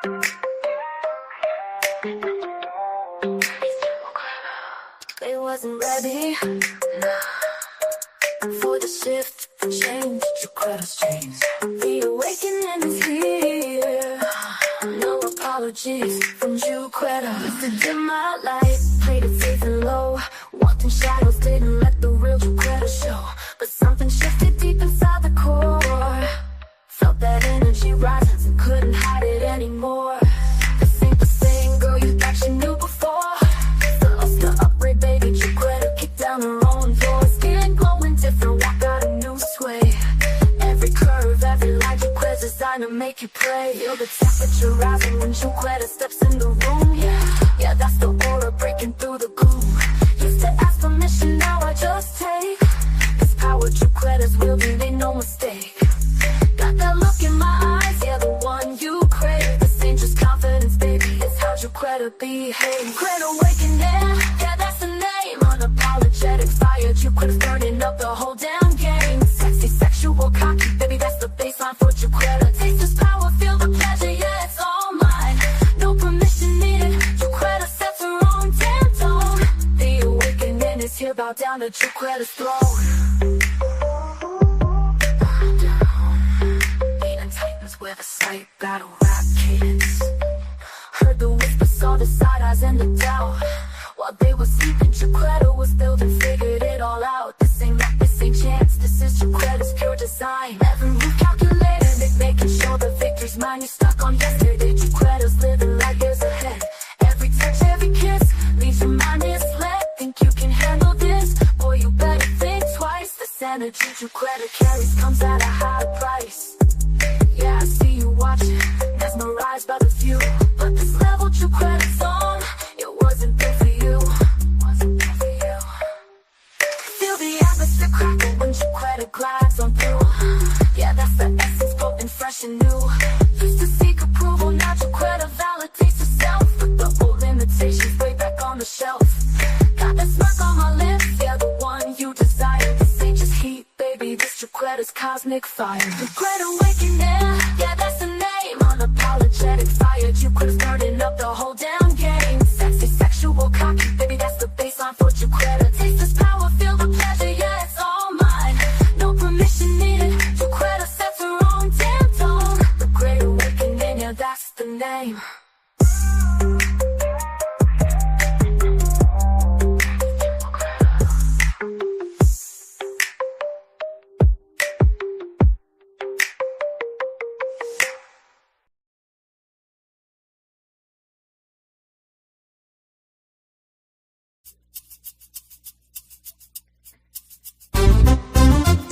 They wasn't ready for the shift, the change, Ju-Quetta's change. The awakening is here. No apologies from Ju-Quetta. Lived in my life, played it safe and low. Walked in shadows, didn't let the real Ju-Quetta show. But something shifted deep inside the core. Felt that energy rising and couldn't hide it anymore. This ain't the same girl you thought you knew before. The upgrade, baby, Ju-Quetta kicked down her own door. Skin glowing different, walk got a new sway. Every curve, every line, Ju-Quetta's designed to make you pray. Feel the temperature rising when Ju-Quetta steps in the room. Yeah, that's the aura breaking through the gloom. Used to ask permission, now I just take. This power Ju-Quetta's wielding ain't no mistake. Got that look in my eyes, yeah, the one you crave. This ain't just confidence, baby, it's how Ju-Quetta behave. Great awakening, yeah, that's the name. Unapologetic fire, Ju-Quetta's burning up the whole damn game. Sexy, sexual, cocky, baby, that's the baseline for Ju-Quetta. Taste this power, feel the pleasure, yeah, it's all mine. No permission needed, Ju-Quetta sets her own damn tone. The awakening is here, bow down to Ju-Quetta's throne. Where the sight battle rap cadence. Heard the whisper, saw the side eyes and the doubt. While they were sleeping, Ju-Quetta was building, figured it all out. This ain't luck, this ain't chance, this is Ju-Quetta's pure design. Every move calculated, making sure the victory's mine. You're stuck on yesterday, Ju-Quetta's living like years ahead. Every touch, every kiss, leaves your mind misled. Think you can handle this? Boy, you better think twice. This energy Ju-Quetta carries comes at a high price. Yeah, I see you watching, mesmerized by the view. But this level Ju-Quetta's on, it wasn't built for you. Feel the atmosphere crackle when Ju-Quetta glides on through. Yeah, that's the essence, potent, fresh and new. Used to seek approval, now Ju-Quetta validates herself. Put the old limitations way back on the shelf. Got that smirk on my lips, yeah, the one you desire. This ain't just heat, baby, this Ju-Quetta's cosmic fire. The great awakening, yeah, that's the name. Unapologetic fire, Ju-Quetta's burning up the whole damn game. Sexy, sexual, cocky, baby, that's the baseline for Ju-Quetta. Taste this power, feel the pleasure, yeah, it's all mine. No permission needed, Ju-Quetta sets her own damn tone. The great awakening, yeah, that's the name.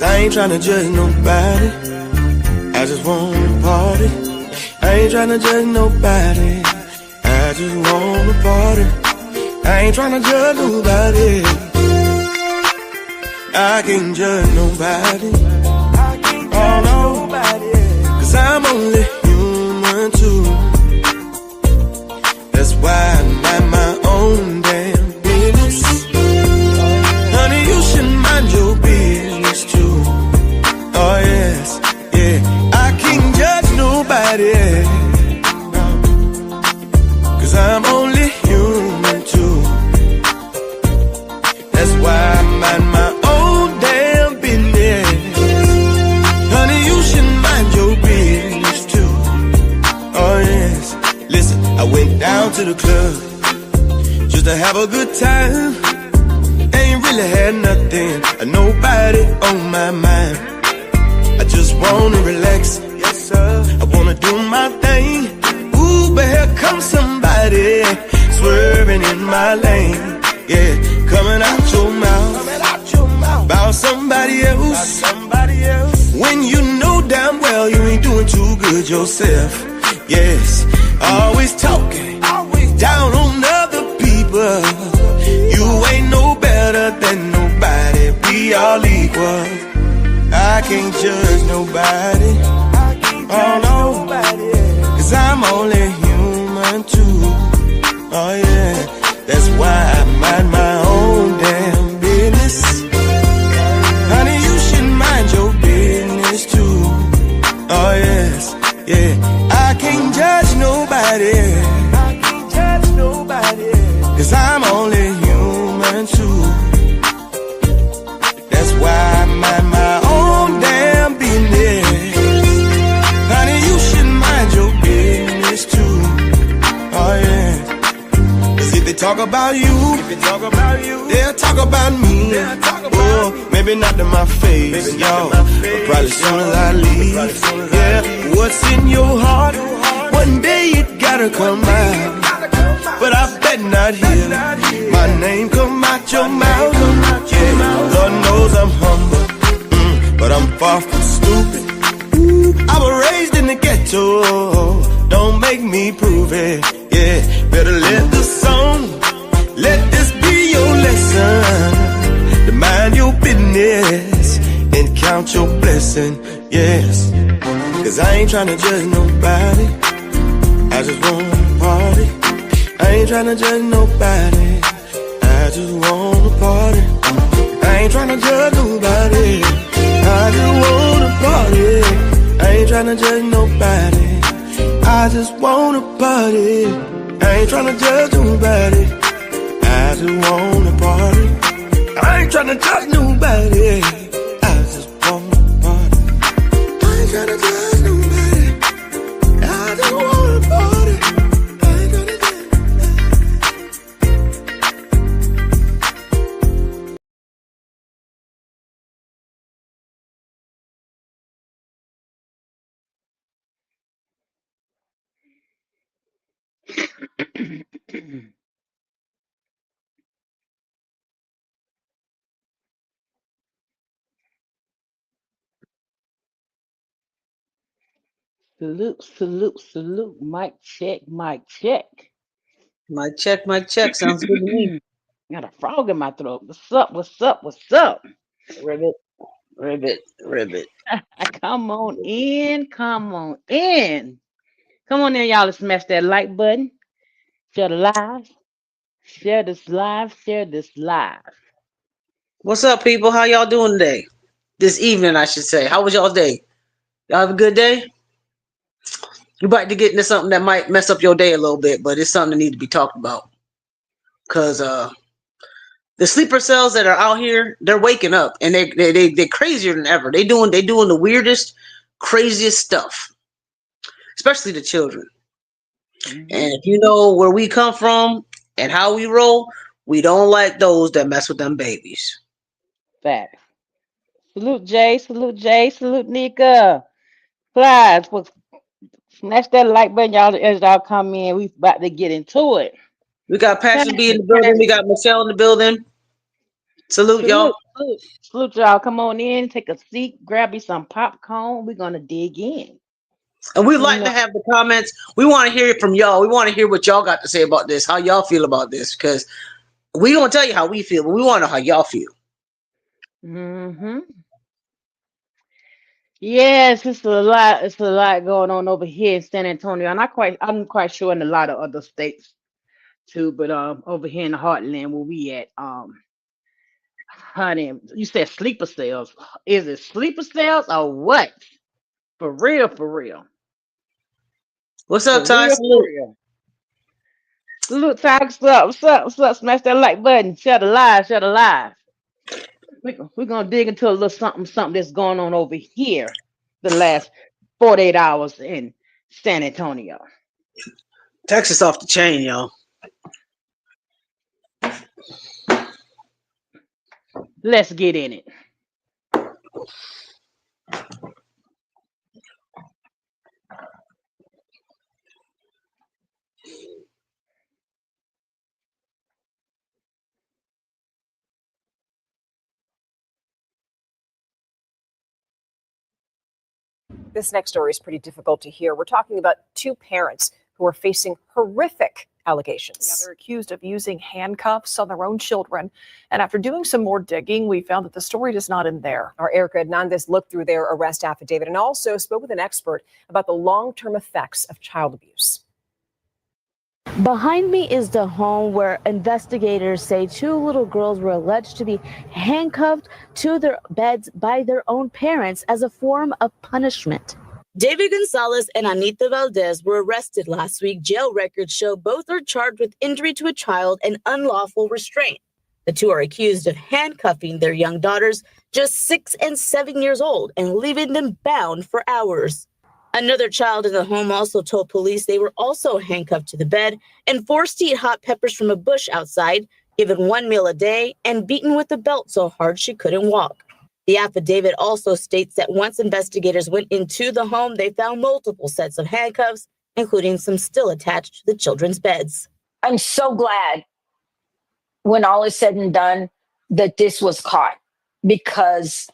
I ain't tryna judge nobody, I just wanna party. I ain't tryna judge nobody, I just wanna party. I ain't tryna judge nobody, I can't judge nobody. Oh no, cause I'm only human too. That's why I'm at my own damn business. Honey, you should mind your business too. Oh yes, yeah, I can't judge nobody, cause I'm only human too. That's why I'm at my own damn business. Honey, you should mind your business too. Oh yes, listen, I went down to the club just to have a good time. Ain't really had nothing, nobody on my mind. I just wanna relax, yes sir, I wanna do my thing. Ooh, but here comes somebody swerving in my lane. Yeah, coming out your mouth about somebody else. When you know damn well you ain't doing too good yourself. Yes, always talking down on other people. You ain't no better than nobody, we all equal. I can't judge nobody, oh no, cause I'm only human too. Oh yeah, that's why I'm at my own damn business. Honey, you should mind your business too. Oh yes, yeah, I can't judge nobody. talk about you, they'll talk about me. Oh, maybe not to my face, y'all, but probably soon as I leave. Yeah, what's in your heart? One day it gotta come out, but I bet not hear my name come out your mouth. Yeah, Lord knows I'm humble, but I'm far from stupid. I was raised in the ghetto, don't make me prove it. Yeah, better let the song, let this be your lesson. To mind your business and count your blessing. Yes, cause I ain't tryna judge nobody, I just wanna party. I ain't tryna judge nobody, I just wanna party. I ain't tryna judge nobody, I just wanna party. I ain't tryna judge nobody, I just wanna party. I ain't tryna judge nobody, I just wanna party. I ain't tryna judge nobody, I just wanna party. I ain't tryna judge nobody, I just wanna party. I ain't tryna Salute, salute, salute. Mic check, mic check. Mic check. Sounds good to me. Got a frog in my throat. What's up? What's up? What's up? Ribbit. Come on in. Come on in. Come on in, y'all. Let's smash that like button. Share the live. Share this live. Share this live. What's up, people? How y'all doing today? This evening, I should say. How was y'all day? Y'all have a good day? You're about to get into something that might mess up your day a little bit, but it's something that needs to be talked about. Because the sleeper cells that are out here, they're waking up, and they're crazier than ever. They doing the weirdest, craziest stuff, especially the children. Mm-hmm. And if you know where we come from and how we roll, we don't like those that mess with them babies. Facts. Salute Jay. Salute Jay. Salute Nika. Flies. Smash that like button, y'all. As y'all come in, we about to get into it. We got Passion B in the building. We got Michelle in the building. Salute, y'all. Salute, y'all. Come on in, take a seat, grab you some popcorn. We're gonna dig in. And we like to have the comments. We want to hear it from y'all. We want to hear what y'all got to say about this, how y'all feel about this, because we don't tell you how we feel, but we want to know how y'all feel. Mm-hmm. Yes, it's a lot. It's a lot going on over here in San Antonio, and I'm quite sure in a lot of other states too. But over here in the heartland where we at, honey, you said sleeper cells. Is it sleeper cells or what? For real, for real. What's up, For Ty? real, for real. Salute, Ty. What's up? What's up? What's up? Smash that like button. Share the live. Share the live. We're gonna dig into a little something that's going on over here the last 48 hours in San Antonio. Texas off the chain, y'all. Let's get in it. This next story is pretty difficult to hear. We're talking about two parents who are facing horrific allegations. Yeah, they're accused of using handcuffs on their own children. And after doing some more digging, we found that the story does not end there. Our Erica Hernandez looked through their arrest affidavit and also spoke with an expert about the long-term effects of child abuse. Behind me is the home where investigators say two little girls were alleged to be handcuffed to their beds by their own parents as a form of punishment. David Gonzalez and Anita Valdez were arrested last week. Jail records show both are charged with injury to a child and unlawful restraint. The two are accused of handcuffing their young daughters, just 6 and 7 years old, and leaving them bound for hours. Another child in the home also told police they were also handcuffed to the bed and forced to eat hot peppers from a bush outside, given one meal a day, and beaten with a belt so hard she couldn't walk. The affidavit also states that once investigators went into the home, they found multiple sets of handcuffs, including some still attached to the children's beds. I'm so glad when all is said and done that this was caught, because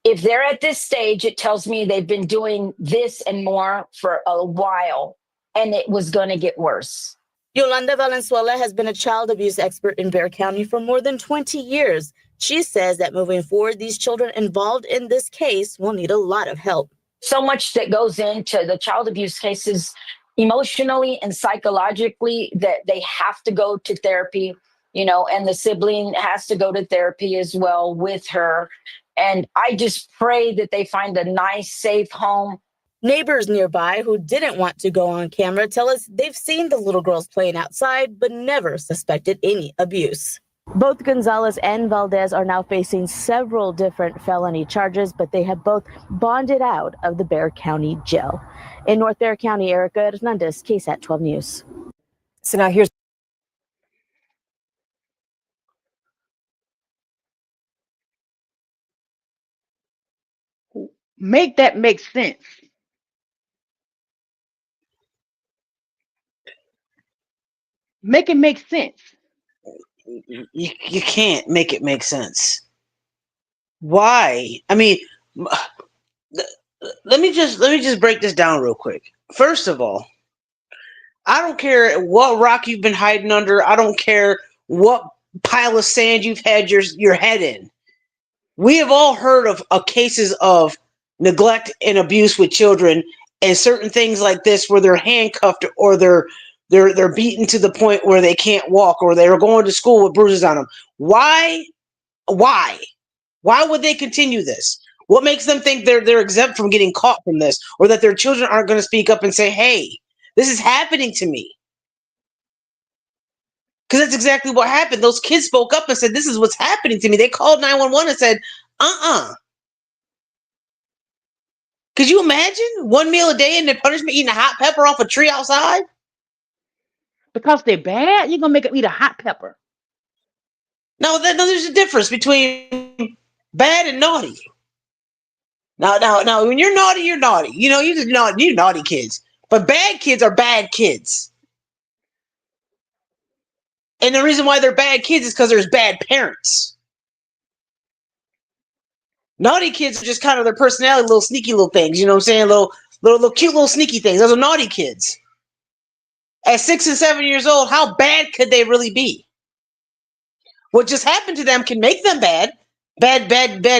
if they're at this stage, it tells me they've been doing this and more for a while, and it was going to get worse. Yolanda Valenzuela has been a child abuse expert in Bexar County for more than 20 years. She says that moving forward, these children involved in this case will need a lot of help. So much that goes into the child abuse cases emotionally and psychologically that they have to go to therapy, and the sibling has to go to therapy as well with her. And I just pray that they find a nice, safe home. Neighbors nearby who didn't want to go on camera tell us they've seen the little girls playing outside, but never suspected any abuse. Both Gonzalez and Valdez are now facing several different felony charges, but they have both bonded out of the Bexar County jail. In North Bexar County, Erica Hernandez, KSAT 12 News. So now here's Make that make sense. Make it make sense. You can't make it make sense. Why? I mean, let me just break this down real quick. First of all, I don't care what rock you've been hiding under. I don't care what pile of sand you've had your head in. We have all heard of cases of neglect and abuse with children, and certain things like this where they're handcuffed or they're beaten to the point where they can't walk, or they're going to school with bruises on them. Why would they continue this? What makes them think they're exempt from getting caught from this, or that their children aren't going to speak up and say, hey, this is happening to me? Because that's exactly what happened. Those kids spoke up and said, this is what's happening to me. They called 911 and said, Could you imagine 1 meal a day and the punishment eating a hot pepper off a tree outside? Because they're bad, you're going to make them eat a hot pepper. No, there's a difference between bad and naughty. Now, when you're naughty, you're naughty. You're naughty kids. But bad kids are bad kids. And the reason why they're bad kids is because there's bad parents. Naughty kids are just kind of their personality, little sneaky little things. You know what I'm saying? Little cute little sneaky things. Those are naughty kids. At 6 and 7 years old, how bad could they really be? What just happened to them can make them bad. Bad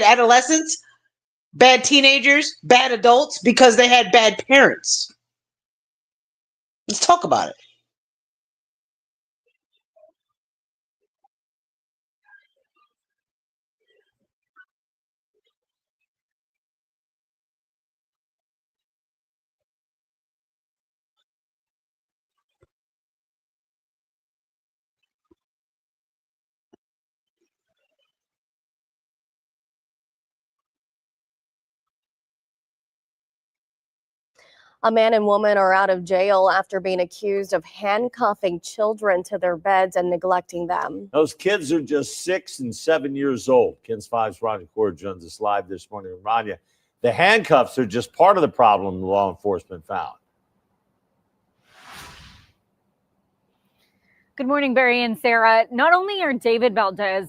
adolescents, bad teenagers, bad adults, because they had bad parents. Let's talk about it. A man and woman are out of jail after being accused of handcuffing children to their beds and neglecting them. Those kids are just 6 and 7 years old. KENS 5's Ronnie Cord joins us live this morning. Remind you, the handcuffs are just part of the problem law enforcement found. Good morning, Barry and Sarah. Not only are David Gonzalez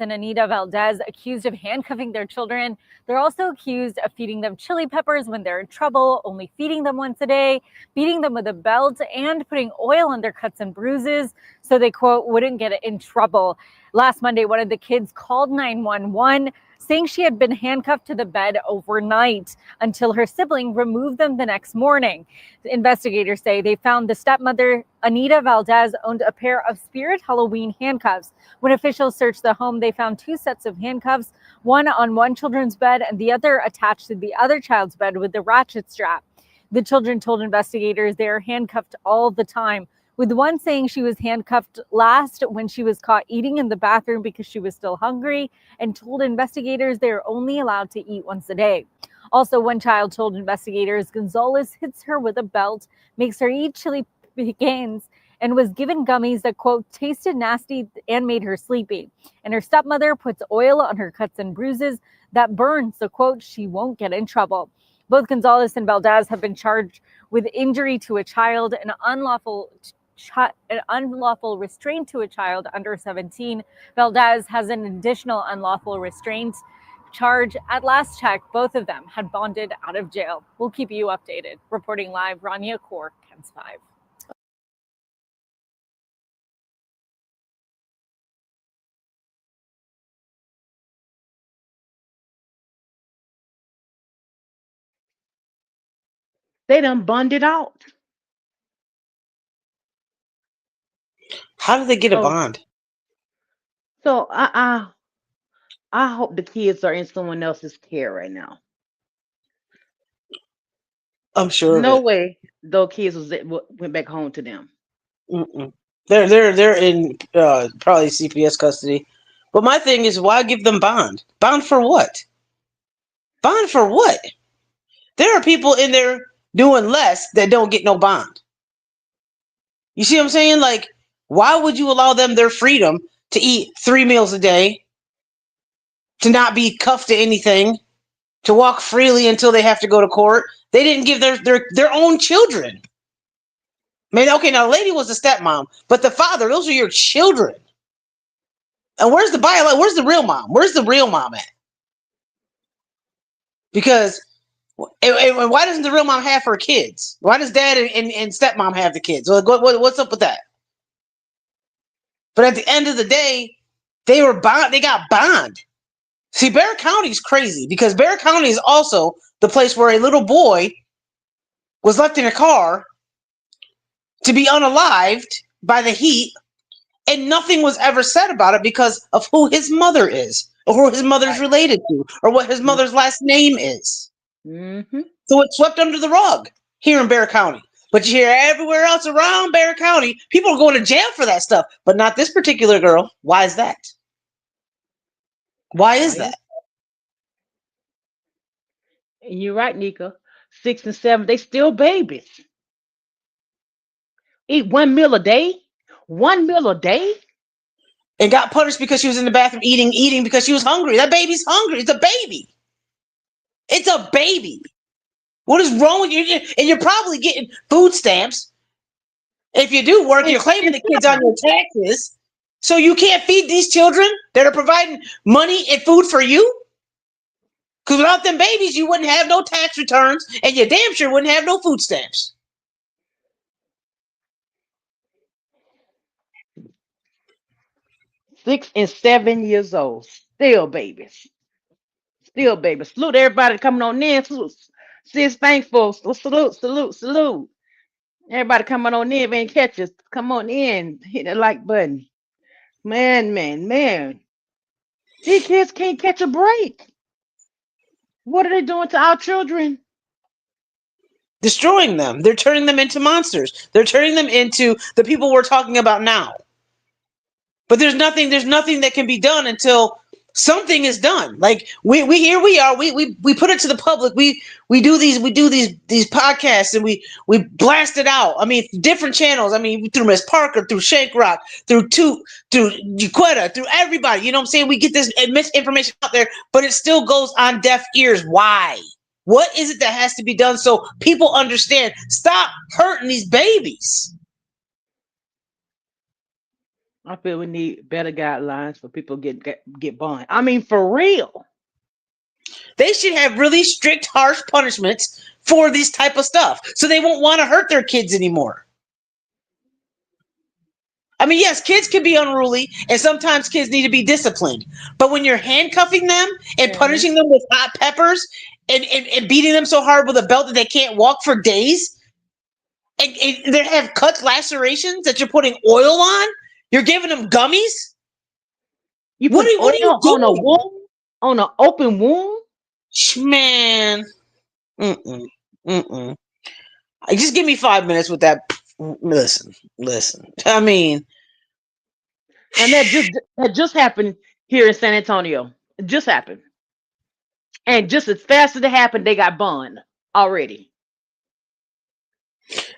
and Anita Valdez accused of handcuffing their children, they're also accused of feeding them chili peppers when they're in trouble, only feeding them once a day, beating them with a belt, and putting oil on their cuts and bruises so they, quote, wouldn't get in trouble. Last Monday, one of the kids called 911, saying she had been handcuffed to the bed overnight until her sibling removed them the next morning. The investigators say they found the stepmother, Anita Valdez, owned a pair of Spirit Halloween handcuffs. When officials searched the home, they found 2 sets of handcuffs, one on one children's bed and the other attached to the other child's bed with the ratchet strap. The children told investigators they are handcuffed all the time, with one saying she was handcuffed last when she was caught eating in the bathroom because she was still hungry, and told investigators they are only allowed to eat once a day. Also, one child told investigators Gonzalez hits her with a belt, makes her eat chili pecans, and was given gummies that, quote, tasted nasty and made her sleepy. And her stepmother puts oil on her cuts and bruises that burn, so, quote, she won't get in trouble. Both Gonzalez and Valdez have been charged with injury to a child and unlawful restraint to a child under 17. Valdez has an additional unlawful restraint charge. At last check, both of them had bonded out of jail. We'll keep you updated. Reporting live, Rania Kaur, KENS 5. They done bonded out. How did they get a So, bond? so I hope the kids are in someone else's care right now. I'm sure of No it. way those kids went back home to them. Mm-mm. They're in probably CPS custody. But my thing is, why give them bond? Bond for what? Bond for what? There are people in there doing less that don't get no bond. You see what I'm saying? Like, why would you allow them their freedom to eat 3 meals a day, to not be cuffed to anything, to walk freely until they have to go to court? They didn't give their own children. I mean, okay, now the lady was a stepmom, but the father, those are your children. And where's the real mom? Where's the real mom at? Because and why doesn't the real mom have her kids? Why does dad and stepmom have the kids? What's up with that? But at the end of the day, they got bond. See, Bear County is crazy because Bear County is also the place where a little boy was left in a car to be unalived by the heat, and nothing was ever said about it because of who his mother is, or who his mother's related to, or what his mother's last name is. Mm-hmm. So it's swept under the rug here in Bear County. But you hear everywhere else around Bear County, people are going to jail for that stuff, but not this particular girl. Why is that? Why is that? And you're right, Nika. 6 and 7, they still babies. Eat 1 meal a day. 1 meal a day. And got punished because she was in the bathroom eating because she was hungry. That baby's hungry. It's a baby. It's a baby. What is wrong with you? And you're probably getting food stamps. If you do work, you're claiming the kids on your taxes. So you can't feed these children that are providing money and food for you? Because without them babies, you wouldn't have no tax returns, and you damn sure wouldn't have no food stamps. 6 and 7 years old. Still babies. Still babies. Salute everybody coming on in. Salute. Sis, thankful. Salute, salute, salute. Everybody coming on in, man, catch us. Come on in. Hit the like button. Man, man, man. These kids can't catch a break. What are they doing to our children? Destroying them. They're turning them into monsters. They're turning them into the people we're talking about now. But there's nothing that can be done until something is done. Like we here we are. We put it to the public. We do these podcasts and we blast it out. I mean, different channels. I mean, through Miss Parker, through Shank Rock, through Ju-Quetta, through everybody. You know what I'm saying? We get this misinformation out there, but it still goes on deaf ears. Why? What is it that has to be done so people understand? Stop hurting these babies. I feel we need better guidelines for people get bond. I mean, for real. They should have really strict, harsh punishments for this type of stuff, so they won't want to hurt their kids anymore. I mean, yes, kids can be unruly, and sometimes kids need to be disciplined. But when you're handcuffing them and punishing them with hot peppers and beating them so hard with a belt that they can't walk for days, and they have cuts, lacerations that you're putting oil on, you're giving them gummies. What are you doing? On a wound? On an open wound? Man. Just give me 5 minutes with that. Listen. I mean, and that just happened here in San Antonio. It just happened. And just as fast as it happened, they got bond already.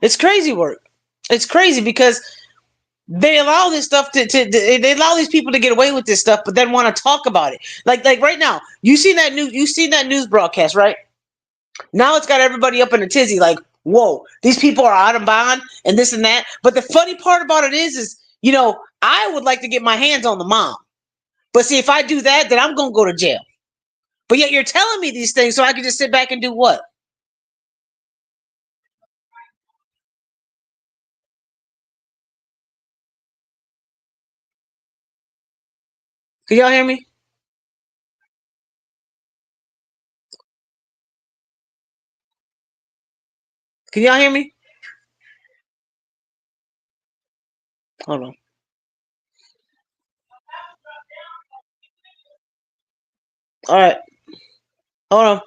It's crazy work. It's crazy because they allow this stuff they allow these people to get away with this stuff, but then want to talk about it. Like right now, you seen that news broadcast, right? Now it's got everybody up in a tizzy, like, whoa, these people are out of bond and this and that. But the funny part about it is, I would like to get my hands on the mom. But see, if I do that, then I'm gonna go to jail. But yet you're telling me these things so I can just sit back and do what? Can y'all hear me? Can y'all hear me? Hold on. All right. Hold on.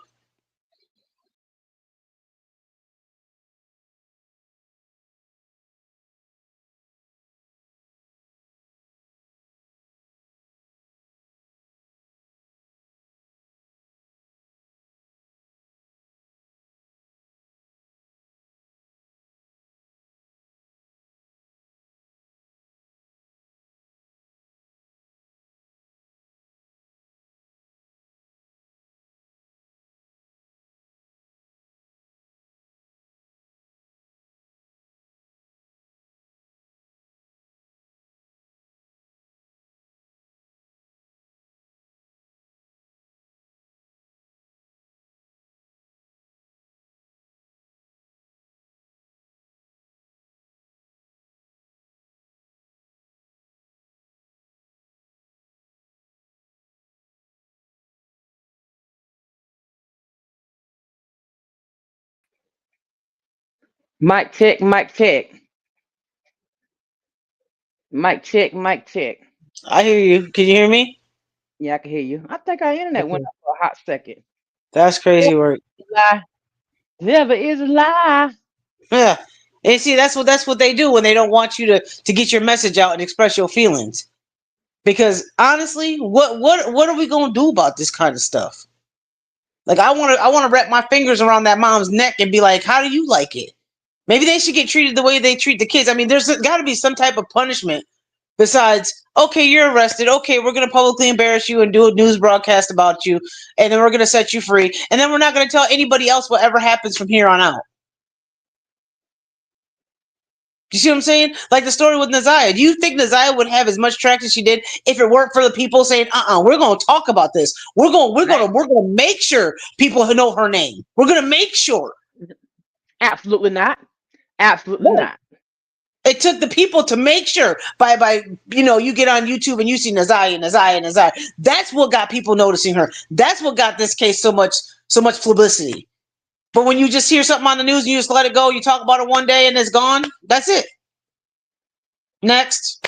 Mic check, mic check, mic check, mic check. I hear you. Can you hear me? Yeah, I can hear you. I think our internet went Okay. up for a hot second. That's crazy work. Lie. Never is a lie. Yeah. And see, that's what they do when they don't want you to get your message out and express your feelings. Because honestly, what are we gonna do about this kind of stuff? Like I wanna wrap my fingers around that mom's neck and be like, how do you like it? Maybe they should get treated the way they treat the kids. I mean, there's got to be some type of punishment besides, okay, you're arrested. Okay, we're going to publicly embarrass you and do a news broadcast about you. And then we're going to set you free. And then we're not going to tell anybody else whatever happens from here on out. You see what I'm saying? Like the story with Naziah. Do you think Naziah would have as much traction as she did if it weren't for the people saying, we're going to talk about this. We're going to make sure people know her name. We're going to make sure. Absolutely not. Absolutely No. not. It took the people to make sure by you get on YouTube and you see Naziah. That's what got people noticing her. That's what got this case so much publicity. But when you just hear something on the news and you just let it go, you talk about it one day and it's gone. That's it. Next.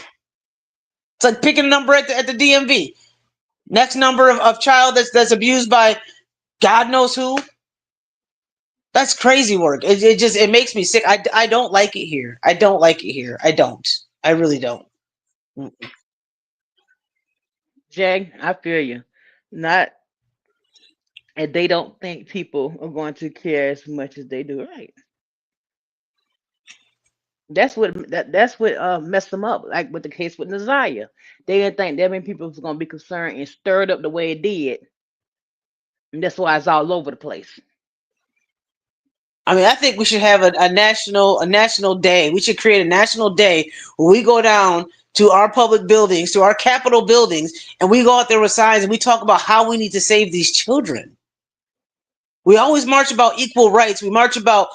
It's like picking a number at the DMV. Next number of child that's abused by God knows who. That's crazy work. It makes me sick. I don't like it here. I don't like it here. I don't. I really don't. Jay, I feel you. Not, and they don't think people are going to care as much as they do. Right. That's what messed them up. Like with the case with Naziah, they didn't think that many people was gonna be concerned and stirred up the way it did, and that's why it's all over the place. I mean, I think we should have a national day. We should create a national day where we go down to our public buildings, to our Capitol buildings, and we go out there with signs and we talk about how we need to save these children. We always march about equal rights. We march about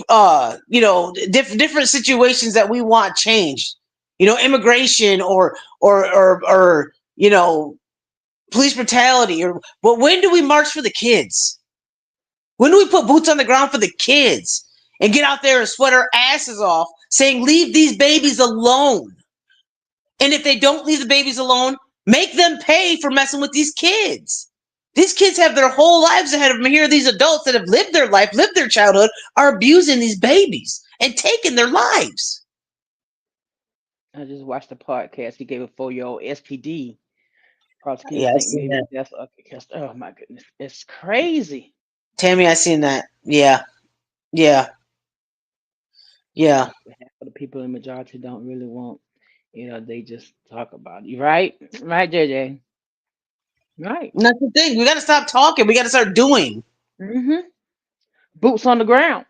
different situations that we want changed. Immigration or police brutality but when do we march for the kids? When do we put boots on the ground for the kids and get out there and sweat our asses off saying, leave these babies alone? And if they don't leave the babies alone, make them pay for messing with these kids. These kids have their whole lives ahead of them. Here, these adults that have lived their life, lived their childhood, are abusing these babies and taking their lives. I just watched a podcast. He gave a 4-year-old STD Prosecutors Yeah, I think seen maybe that. that's because oh my goodness, it's crazy. Tammy, I seen that. Yeah, yeah, yeah. Half of the people in the majority don't really want, they just talk about it. You right? Right, JJ. Right. And that's the thing. We got to stop talking. We got to start doing. Mm-hmm. Boots on the ground.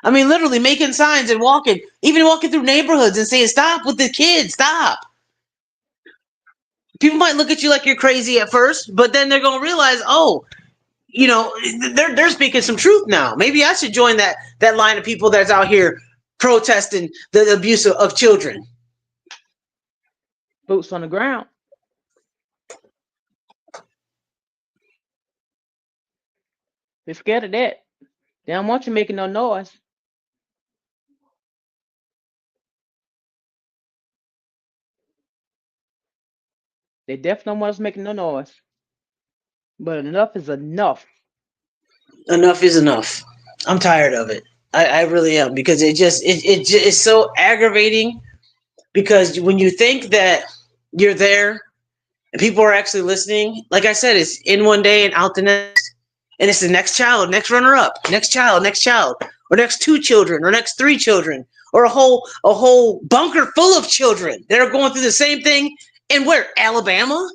I mean, literally making signs and walking, even walking through neighborhoods and saying, "Stop with the kids, stop." People might look at you like you're crazy at first, but then they're gonna realize, oh, they're speaking some truth now. Maybe I should join that line of people that's out here protesting the abuse of children. Boots on the ground. They're scared of that. They don't want you making no noise. They definitely don't want us making no noise. But enough is enough. Enough is enough. I'm tired of it. I really am, because it's so aggravating, because when you think that you're there and people are actually listening, like I said, it's in one day and out the next. And it's the next child, next runner up, next child, or next 2 children, or next 3 children, or a whole bunker full of children that are going through the same thing. And where? Alabama?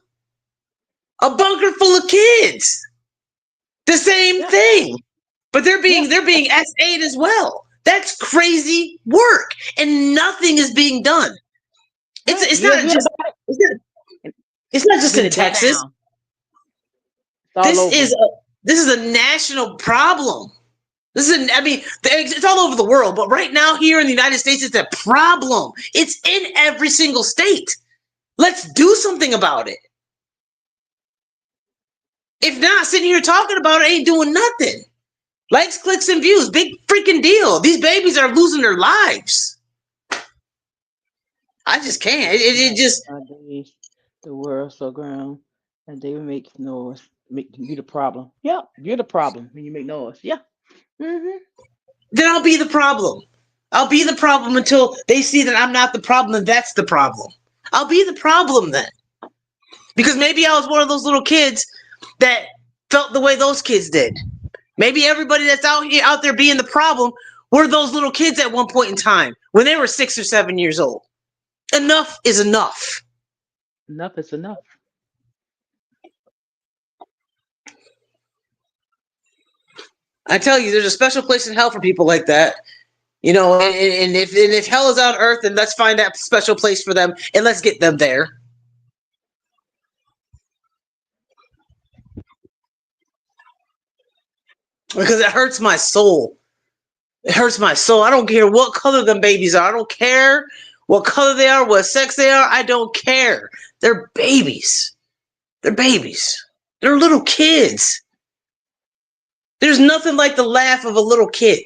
A bunker full of kids. The same thing. But they're being S8 as well. That's crazy work. And nothing is being done. It's not just in Texas. This is a national problem. It's all over the world, but right now here in the United States, it's a problem. It's in every single state. Let's do something about it. If not, sitting here talking about it ain't doing nothing. Likes, clicks, and views, big freaking deal. These babies are losing their lives. I just can't. It just. The world's so ground, and they make noise. Make you the problem. Yeah, you're the problem when you make noise. Yeah. Mm-hmm. Then I'll be the problem. I'll be the problem until they see that I'm not the problem, and that's the problem. I'll be the problem then. Because maybe I was one of those little kids that felt the way those kids did. Maybe everybody that's out there being the problem were those little kids at one point in time when they were 6 or 7 years old. Enough is enough. Enough is enough. I tell you, there's a special place in hell for people like that. And if hell is on earth, then let's find that special place for them and let's get them there. Because it hurts my soul. It hurts my soul. I don't care what color them babies are. I don't care what color they are, what sex they are. I don't care. They're babies. They're babies. They're little kids. There's nothing like the laugh of a little kid.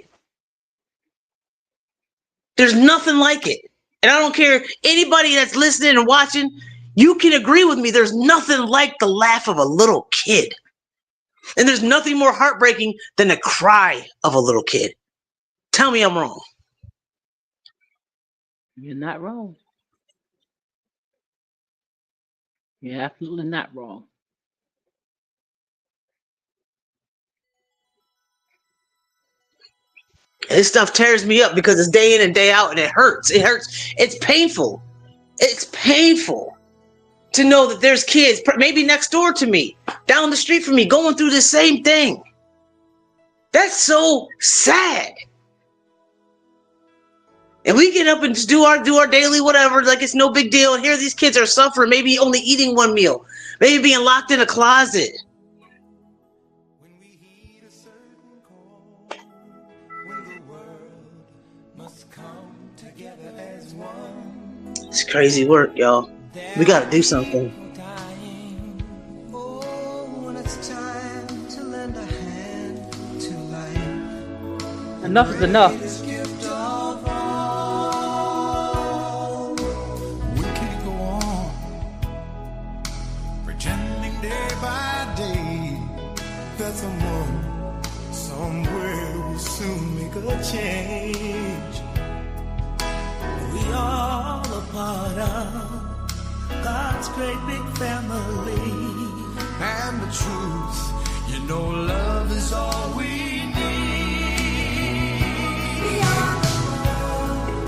There's nothing like it. And I don't care, anybody that's listening and watching, you can agree with me. There's nothing like the laugh of a little kid. And there's nothing more heartbreaking than the cry of a little kid. Tell me I'm wrong. You're not wrong. You're absolutely not wrong. This stuff tears me up because it's day in and day out, and it hurts. It hurts. It's painful. It's painful to know that there's kids, maybe next door to me, down the street from me, going through the same thing. That's so sad. And we get up and just do our daily whatever, like it's no big deal. And here these kids are suffering, maybe only eating one meal, maybe being locked in a closet. It's crazy work, y'all. We gotta do something. Enough is enough. We can't go on pretending day by day that someone somewhere will soon make a change. We all a part of God's great big family. And the truth, you know love is all we need. We are the world.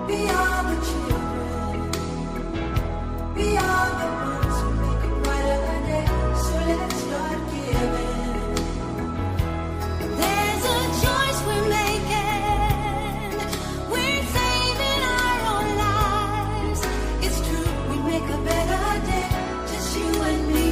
We are the children. We are the ones who make a brighter day. So let's start giving. There's a choice we're making. We're saving our own lives. It's true, we make a better day. Just you and me.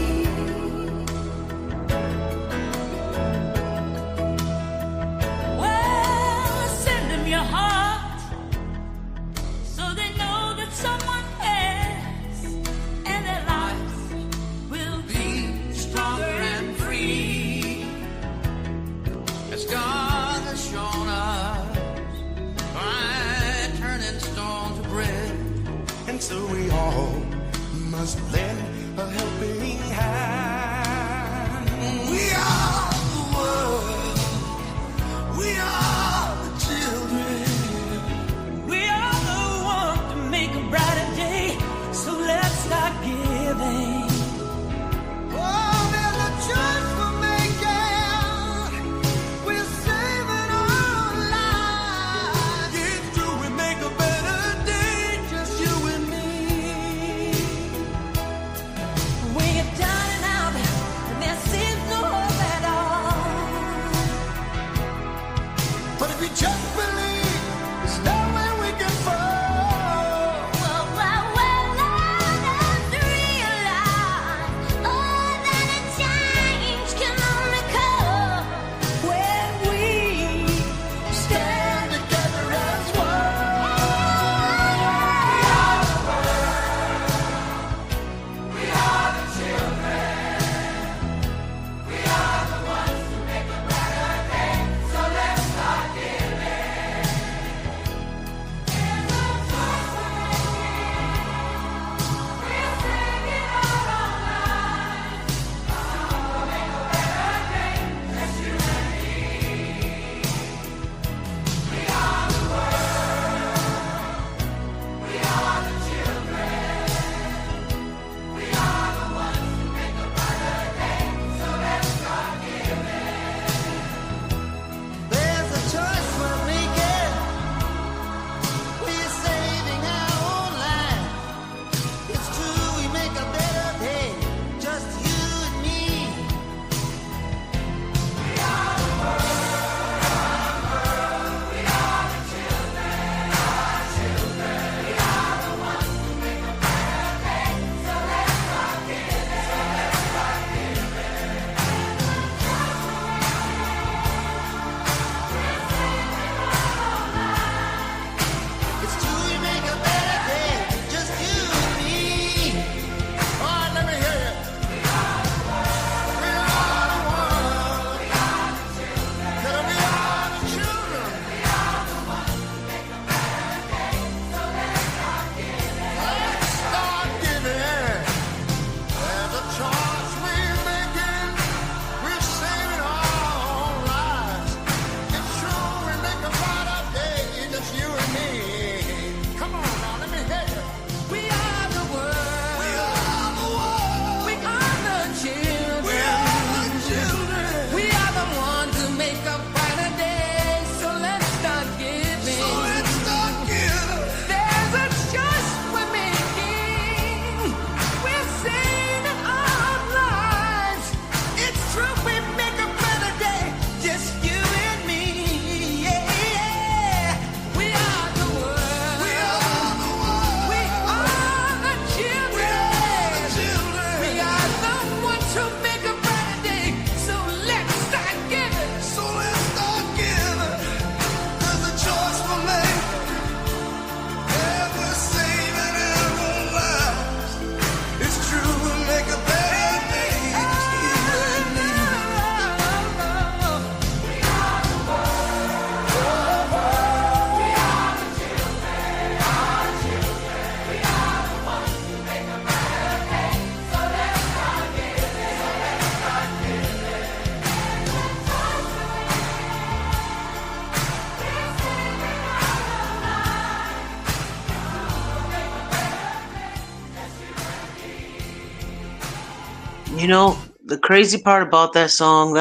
You know, the crazy part about that song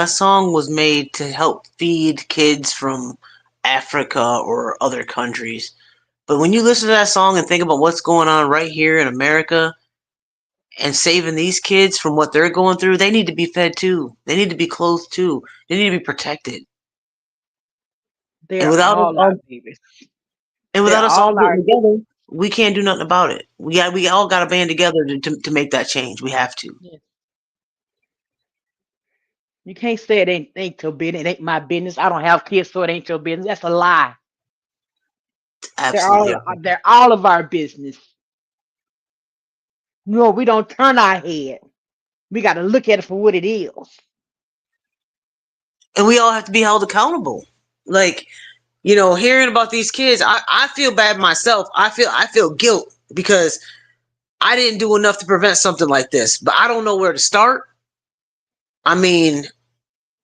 was made to help feed kids from Africa or other countries. But when you listen to that song and think about what's going on right here in America and saving these kids from what they're going through, they need to be fed too. They need to be clothed too. They need to be protected. And They're without us all our all, babies. and They're without us all all our getting together, we can't do nothing about it. We all got to band together to make that change. We have to. yes. You can't say it ain't your business. It ain't my business. I don't have kids, so it ain't your business. That's a lie. Absolutely. They're all of our business. No, we don't turn our head. We got to look at it for what it is. And we all have to be held accountable. Like, hearing about these kids, I feel bad myself. I feel guilt because I didn't do enough to prevent something like this, but I don't know where to start. I mean,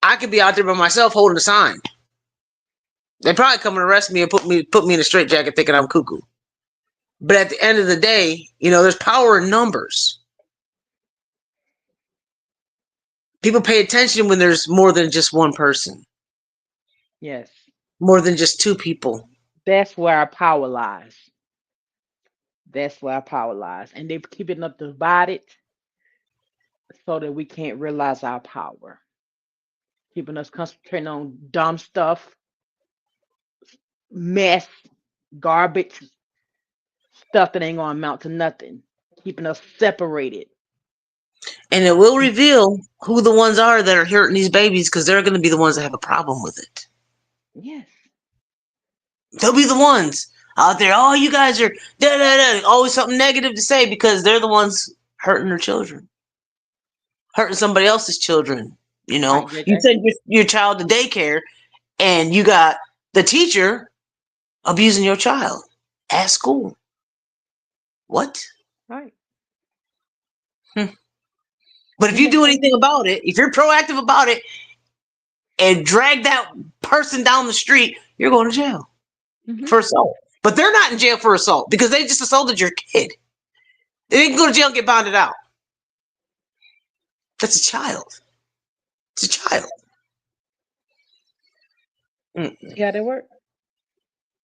I could be out there by myself holding a sign. They probably come and arrest me and put me in a straitjacket thinking I'm cuckoo. But at the end of the day, there's power in numbers. People pay attention when there's more than just one person, Yes. more than just two people. That's where our power lies. That's where our power lies. And they're keeping us divided so that we can't realize our power. Keeping us concentrating on dumb stuff, mess, garbage, stuff that ain't gonna amount to nothing. Keeping us separated. And it will reveal who the ones are that are hurting these babies because they're going to be the ones that have a problem with it. Yes. They'll be the ones out there. Oh, you guys are da da da. Always something negative to say because they're the ones hurting their children, hurting somebody else's children. Right, You JJ. send your child to daycare, and you got the teacher abusing your child at school. What? Right. Hmm. But if you do anything about it, if you're proactive about it, and drag that person down the street, you're going to jail Mm-hmm. for assault. But they're not in jail for assault because they just assaulted your kid. They didn't go to jail and get bonded out. That's a child. It's a child. See how that work?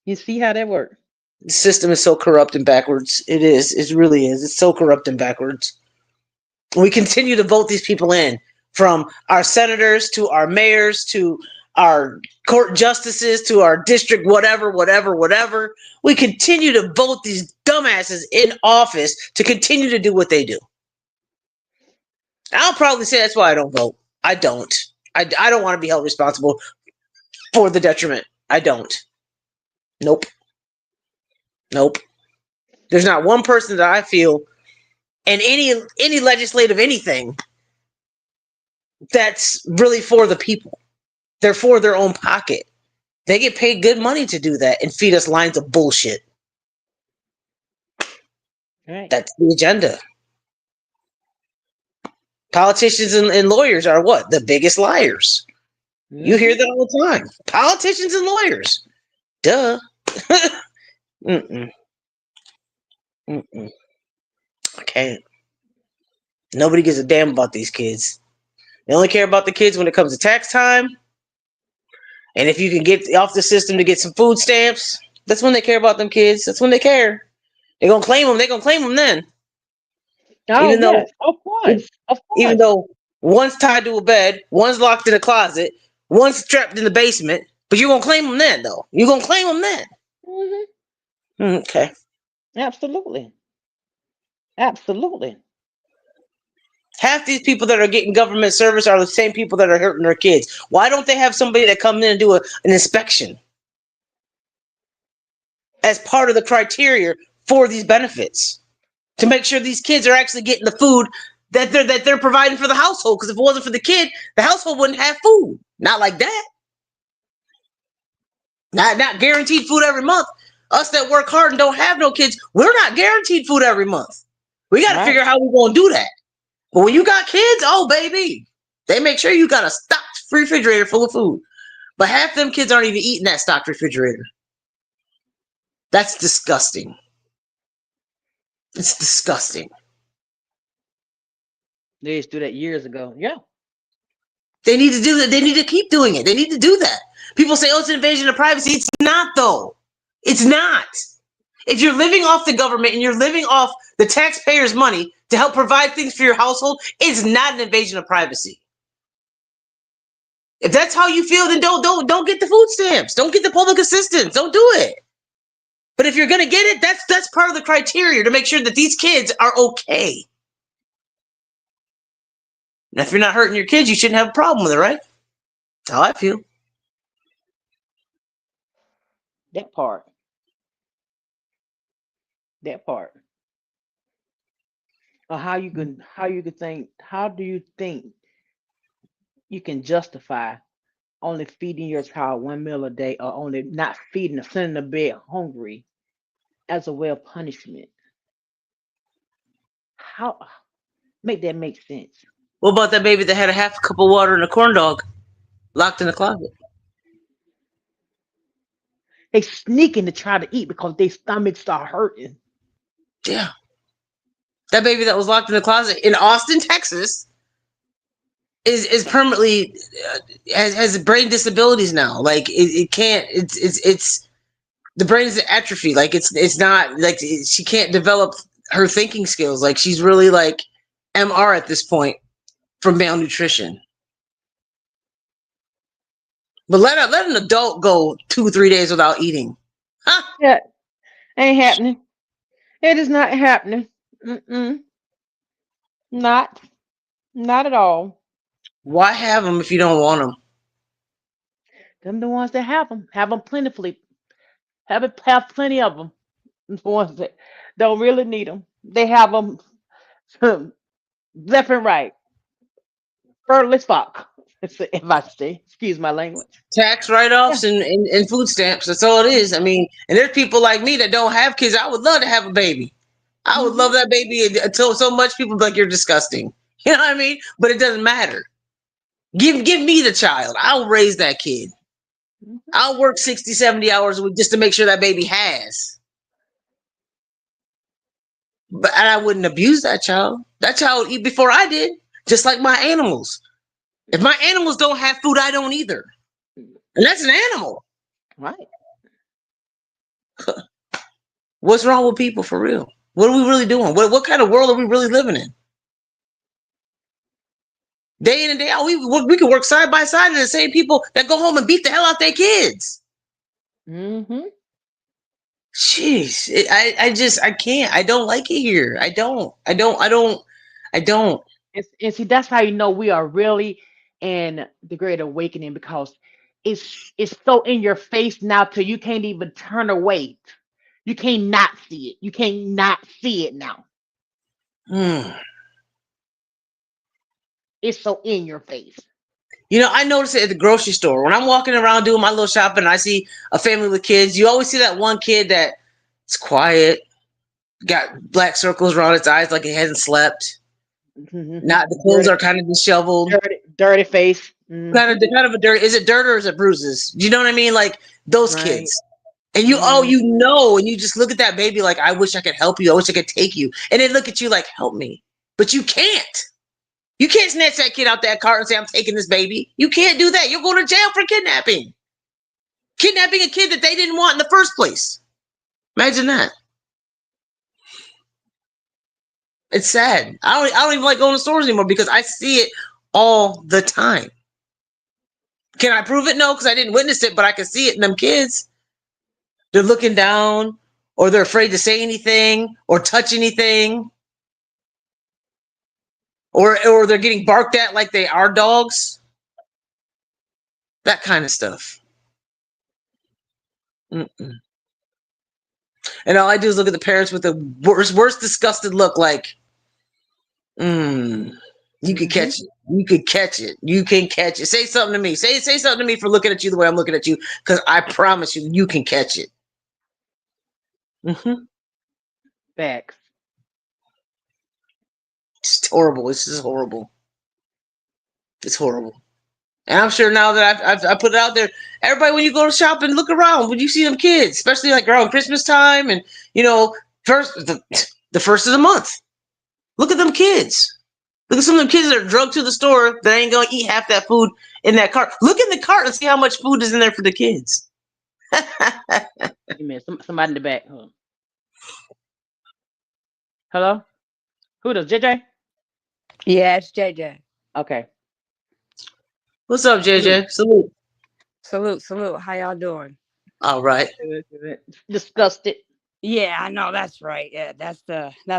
You see how that work? The system is so corrupt and backwards. It is. It really is. It's so corrupt and backwards. We continue to vote these people in, from our senators to our mayors to our court justices to our district, whatever. We continue to vote these dumbasses in office to continue to do what they do. I'll probably say that's why I don't vote. I don't. I don't want to be held responsible for the detriment. I don't. Nope. Nope. There's not one person that I feel in any legislative anything that's really for the people. They're for their own pocket. They get paid good money to do that and feed us lines of bullshit. Right. That's the agenda. Politicians and lawyers are what? The biggest liars. You hear that all the time. Politicians and lawyers. Duh. Mm-mm. Mm-mm. I can't. Nobody gives a damn about these kids. They only care about the kids when it comes to tax time. And if you can get off the system to get some food stamps, that's when they care about them kids. That's when they care. They're gonna claim them. They're gonna claim them then. Oh Even though, yes, of course, of even course. though one's tied to a bed, one's locked in a closet, one's trapped in the basement. But you're gonna claim them then, though. You're gonna claim them then. Okay. Absolutely, absolutely. Half these people that are getting government service are the same people that are hurting their kids. Why don't they have somebody that come in and do an inspection as part of the criteria for these benefits to make sure these kids are actually getting the food that they're providing for the household? Because if it wasn't for the kid, the household wouldn't have food. Not like that. Not guaranteed food every month. Us that work hard and don't have no kids, we're not guaranteed food every month. We got to Right. figure out how we're going to do that. But when you got kids, oh, baby, they make sure you got a stocked refrigerator full of food. But half them kids aren't even eating that stocked refrigerator. That's disgusting. It's disgusting. They used to do that years ago. Yeah. They need to do that. They need to keep doing it. They need to do that. People say, oh, it's an invasion of privacy. It's not, though. It's not. If you're living off the government and you're living off the taxpayers' money to help provide things for your household, it's not an invasion of privacy. If that's how you feel, then don't get the food stamps. Don't get the public assistance. Don't do it. But if you're gonna get it, that's part of the criteria to make sure that these kids are okay. And if you're not hurting your kids, you shouldn't have a problem with it, right? That's how I feel. That part. That part. Or how you can think, how do you think you can justify only feeding your child one meal a day, or only not feeding or sending them to bed hungry as a way of punishment? How make that make sense? What about that baby that had a half a cup of water and a corn dog locked in the closet? They sneaking to try to eat because their stomachs start hurting. Yeah. That baby that was locked in the closet in Austin, Texas, is permanently has brain disabilities now. Like it can't. It's the brain is atrophy. Like it's not like she can't develop her thinking skills. Like she's really like MR at this point from malnutrition. But let an adult go 2-3 days without eating. Huh? Yeah, ain't happening. It is not happening. Mm-mm. Not at all. Why have them if you don't want them? Them the ones that have them plentifully. Have plenty of them. The ones that don't really need them, they have them left and right. Fertile fuck. If I say, excuse my language. Tax Yeah. write-offs and food stamps. That's all it is. I mean, and there's people like me that don't have kids. I would love to have a baby. I would love Hmm. that baby until so much people be like you're disgusting. You know what I mean? But it doesn't matter. Give me the child. I'll raise that kid. I'll work 60, 70 hours a week just to make sure that baby has. But I wouldn't abuse that child. That child would eat before I did, just like my animals. If my animals don't have food, I don't either. And that's an animal. Right. What's wrong with people for real? What are we really doing? What kind of world are we really living in? Day in and day out, we can work side by side with the same people that go home and beat the hell out their kids. Mm-hmm. Jeez, I can't. I don't like it here. I don't. And see, that's how you know we are really in the great awakening, because it's so in your face now till you can't even turn away. You can't not see it. You can't not see it now. Mm. It's so in your face. You know, I notice it at the grocery store. When I'm walking around doing my little shopping and I see a family with kids, you always see that one kid that's quiet, got black circles around its eyes like it hasn't slept. Not the clothes Dirty, are kind of disheveled. dirty face. Kind of a dirt. Is it dirt or is it bruises? You know what I mean? Like those Right. kids. And you and you just look at that baby like, I wish I could help you. I wish I could take you. And they look at you like, help me. But you can't. You can't snatch that kid out that car and say, I'm taking this baby. You can't do that. You'll go to jail for kidnapping. Kidnapping a kid that they didn't want in the first place. Imagine that. It's sad. I don't even like going to stores anymore because I see it all the time. Can I prove it? No, because I didn't witness it, but I can see it in them kids. They're looking down, or they're afraid to say anything or touch anything. Or they're getting barked at like they are dogs. That kind of stuff. Mm-mm. And all I do is look at the parents with the worst disgusted look like, you could catch it. You could catch it. You can catch it. Say something to me. Say something to me for looking at you the way I'm looking at you, because I promise you, you can catch it. Facts. It's horrible. It's just horrible. It's horrible. And I'm sure now that I put it out there, everybody, when you go to shop and look around, when you see them kids, especially like around Christmas time and, the first of the month, look at them kids. Look at some of them kids that are drugged to the store that ain't gonna eat half that food in that cart. Look in the cart and see how much food is in there for the kids. Wait a minute, somebody in the back. Hold on. Hello? Who does JJ? Yeah, it's JJ. Okay. What's up, Salute. JJ? Salute. Salute, salute. How y'all doing? All right. Good. Disgusted. Yeah, I know that's right. Yeah, that's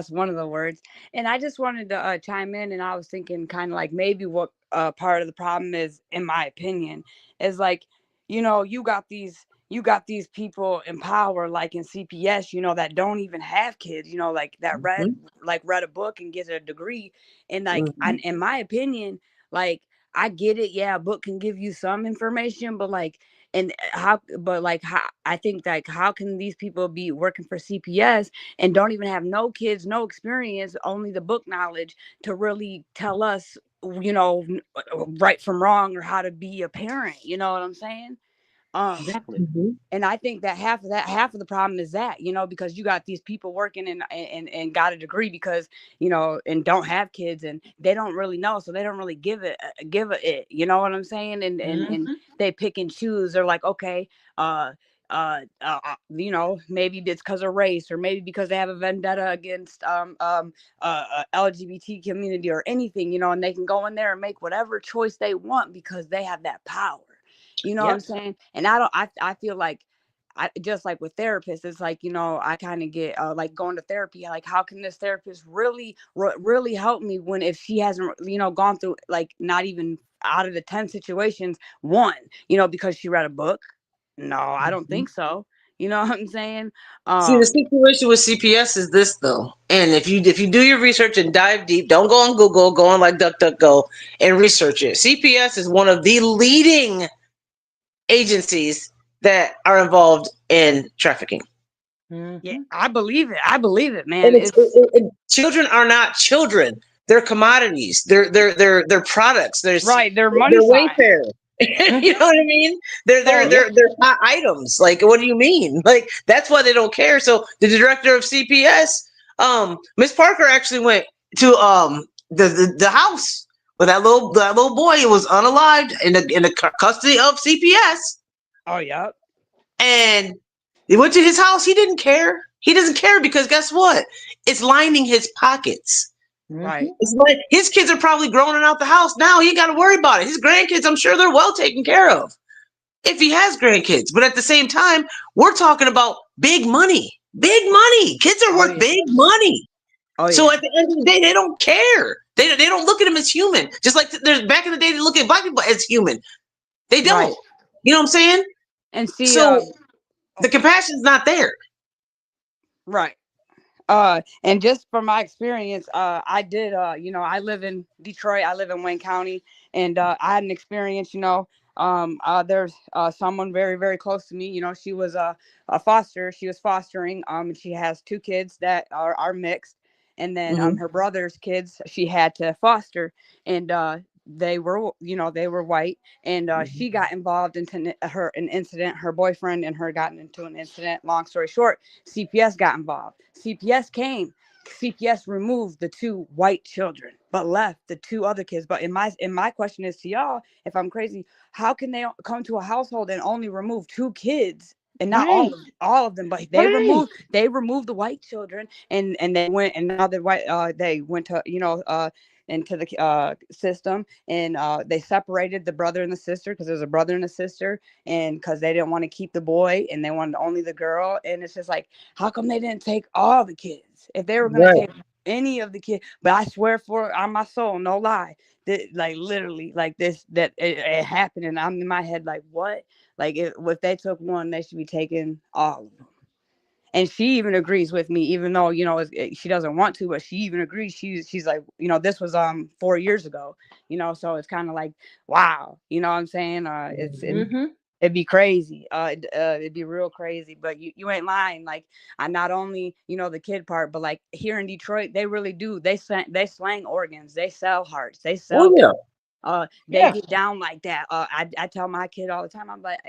one of the words. And I just wanted to chime in, and I was thinking kind of like maybe what part of the problem is, in my opinion, is like, you got these people in power like in CPS, that don't even have kids, like that read a book and get a degree, and like in my opinion, like I get it. Yeah, a book can give you some information, but like how I think like how can these people be working for CPS and don't even have no kids, no experience, only the book knowledge to really tell us, right from wrong or how to be a parent, you know what I'm saying? Exactly. And I think that half of the problem is that, because you got these people working and got a degree because, and don't have kids and they don't really know. So they don't really give it, you know what I'm saying? And they pick and choose. They're like, okay, maybe it's because of race or maybe because they have a vendetta against LGBT community or anything, and they can go in there and make whatever choice they want because they have that power. You know what I'm saying? And I feel like just like with therapists, it's like, I kind of get like going to therapy. Like, how can this therapist really help me when if she hasn't, gone through like not even out of the 10 situations, one, because she read a book? No, I don't think so. You know what I'm saying? See, the situation with CPS is this though, and if you do your research and dive deep, don't go on Google, go on like DuckDuckGo and research it. CPS is one of the leading agencies that are involved in trafficking. Yeah, I believe it, man. And children are not children; they're commodities. They're products. They're money wayfair. You know what I mean? They're hot items. Like, what do you mean? Like, that's why they don't care. So the director of CPS, Miss Parker, actually went to the house where that little boy was unalived in the custody of CPS. Oh yeah. And he went to his house. He didn't care. He doesn't care because guess what? It's lining his pockets. Right. It's like his kids are probably growing out the house now. He ain't got to worry about it. His grandkids, I'm sure they're well taken care of if he has grandkids. But at the same time, we're talking about big money. Big money. Kids are worth big money. So at the end of the day, they don't care. They don't look at them as human. Just like there's back in the day, they look at black people as human. They don't. Right. You know what I'm saying? And see, so the compassion's not there. Right. And just from my experience, I did, I live in Detroit, I live in Wayne County, and I had an experience, there's someone very, very close to me, she was a she was fostering, and she has 2 kids that are mixed. And then her brother's kids, she had to foster, and they were white, and she got involved into an incident. Her boyfriend and her got into an incident. Long story short, CPS got involved. CPS removed the 2 white children, but left the 2 other kids. But in my question is to y'all, if I'm crazy, how can they come to a household and only remove 2 kids? And not all of them, but they removed the white children, and they went, and now the white they went to into the system, and they separated the brother and the sister because there's a brother and a sister, and because they didn't want to keep the boy and they wanted only the girl. And it's just like, how come they didn't take all the kids if they were going to take any of the kids? But I swear on my soul, no lie, that like literally like this, that it happened, and I'm in my head like, what? Like if they took one, they should be taking all of them. And she even agrees with me, even though she doesn't want to, but she even agrees. She's like, this was 4 years ago, so it's kind of like, wow, you know what I'm saying? It'd be crazy. It'd be real crazy. But you ain't lying. Like, I not only the kid part, but like here in Detroit, they really do. They slang organs. They sell hearts. They sell. Oh yeah. They Yeah. get down like that. I tell my kid all the time, I'm like,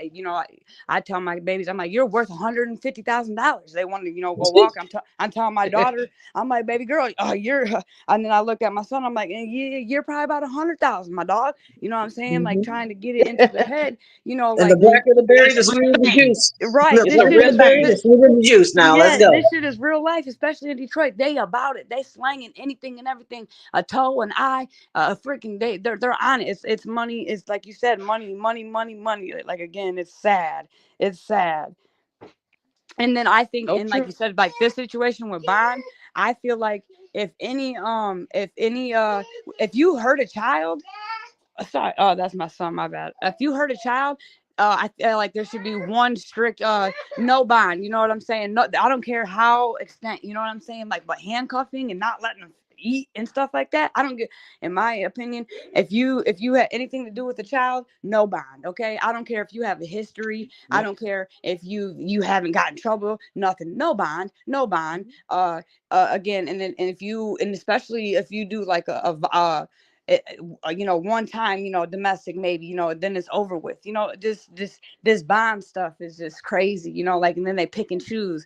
I tell my babies, I'm like, you're worth $150,000. They want to, go walk. I'm telling my daughter, I'm like, baby girl, you're, and then I look at my son, I'm like, yeah, you're probably about 100,000, my dog. You know what I'm saying? Like trying to get it into the head, And the like blacker the berry, the sweeter the juice. right. The It's a blacker real the berry, thing. the sweeter the juice. Now let's Yeah, go. this shit is real life, especially in Detroit. They about it. They slanging anything and everything. A toe, an eye, a freaking they're on it. It's money. It's like you said, money, money, money, money. Like again, it's sad. It's sad. And then I think, So and like true. you said, like this situation with Bond, I feel like if you hurt a child, sorry, oh, that's my son, my bad. If you hurt a child, I feel like there should be one strict no bond. You know what I'm saying? No, I don't care how extent. You know what I'm saying? Like, but handcuffing and not letting them eat and stuff like that. I don't get. In my opinion, if you had anything to do with a child, no bond. Okay, I don't care if you have a history. I Yep. don't care if you haven't gotten in trouble. Nothing. No bond. No bond. Again, and if you, and especially if you do like one time, domestic, maybe, then it's over with. This bond stuff is just crazy, like, and then they pick and choose,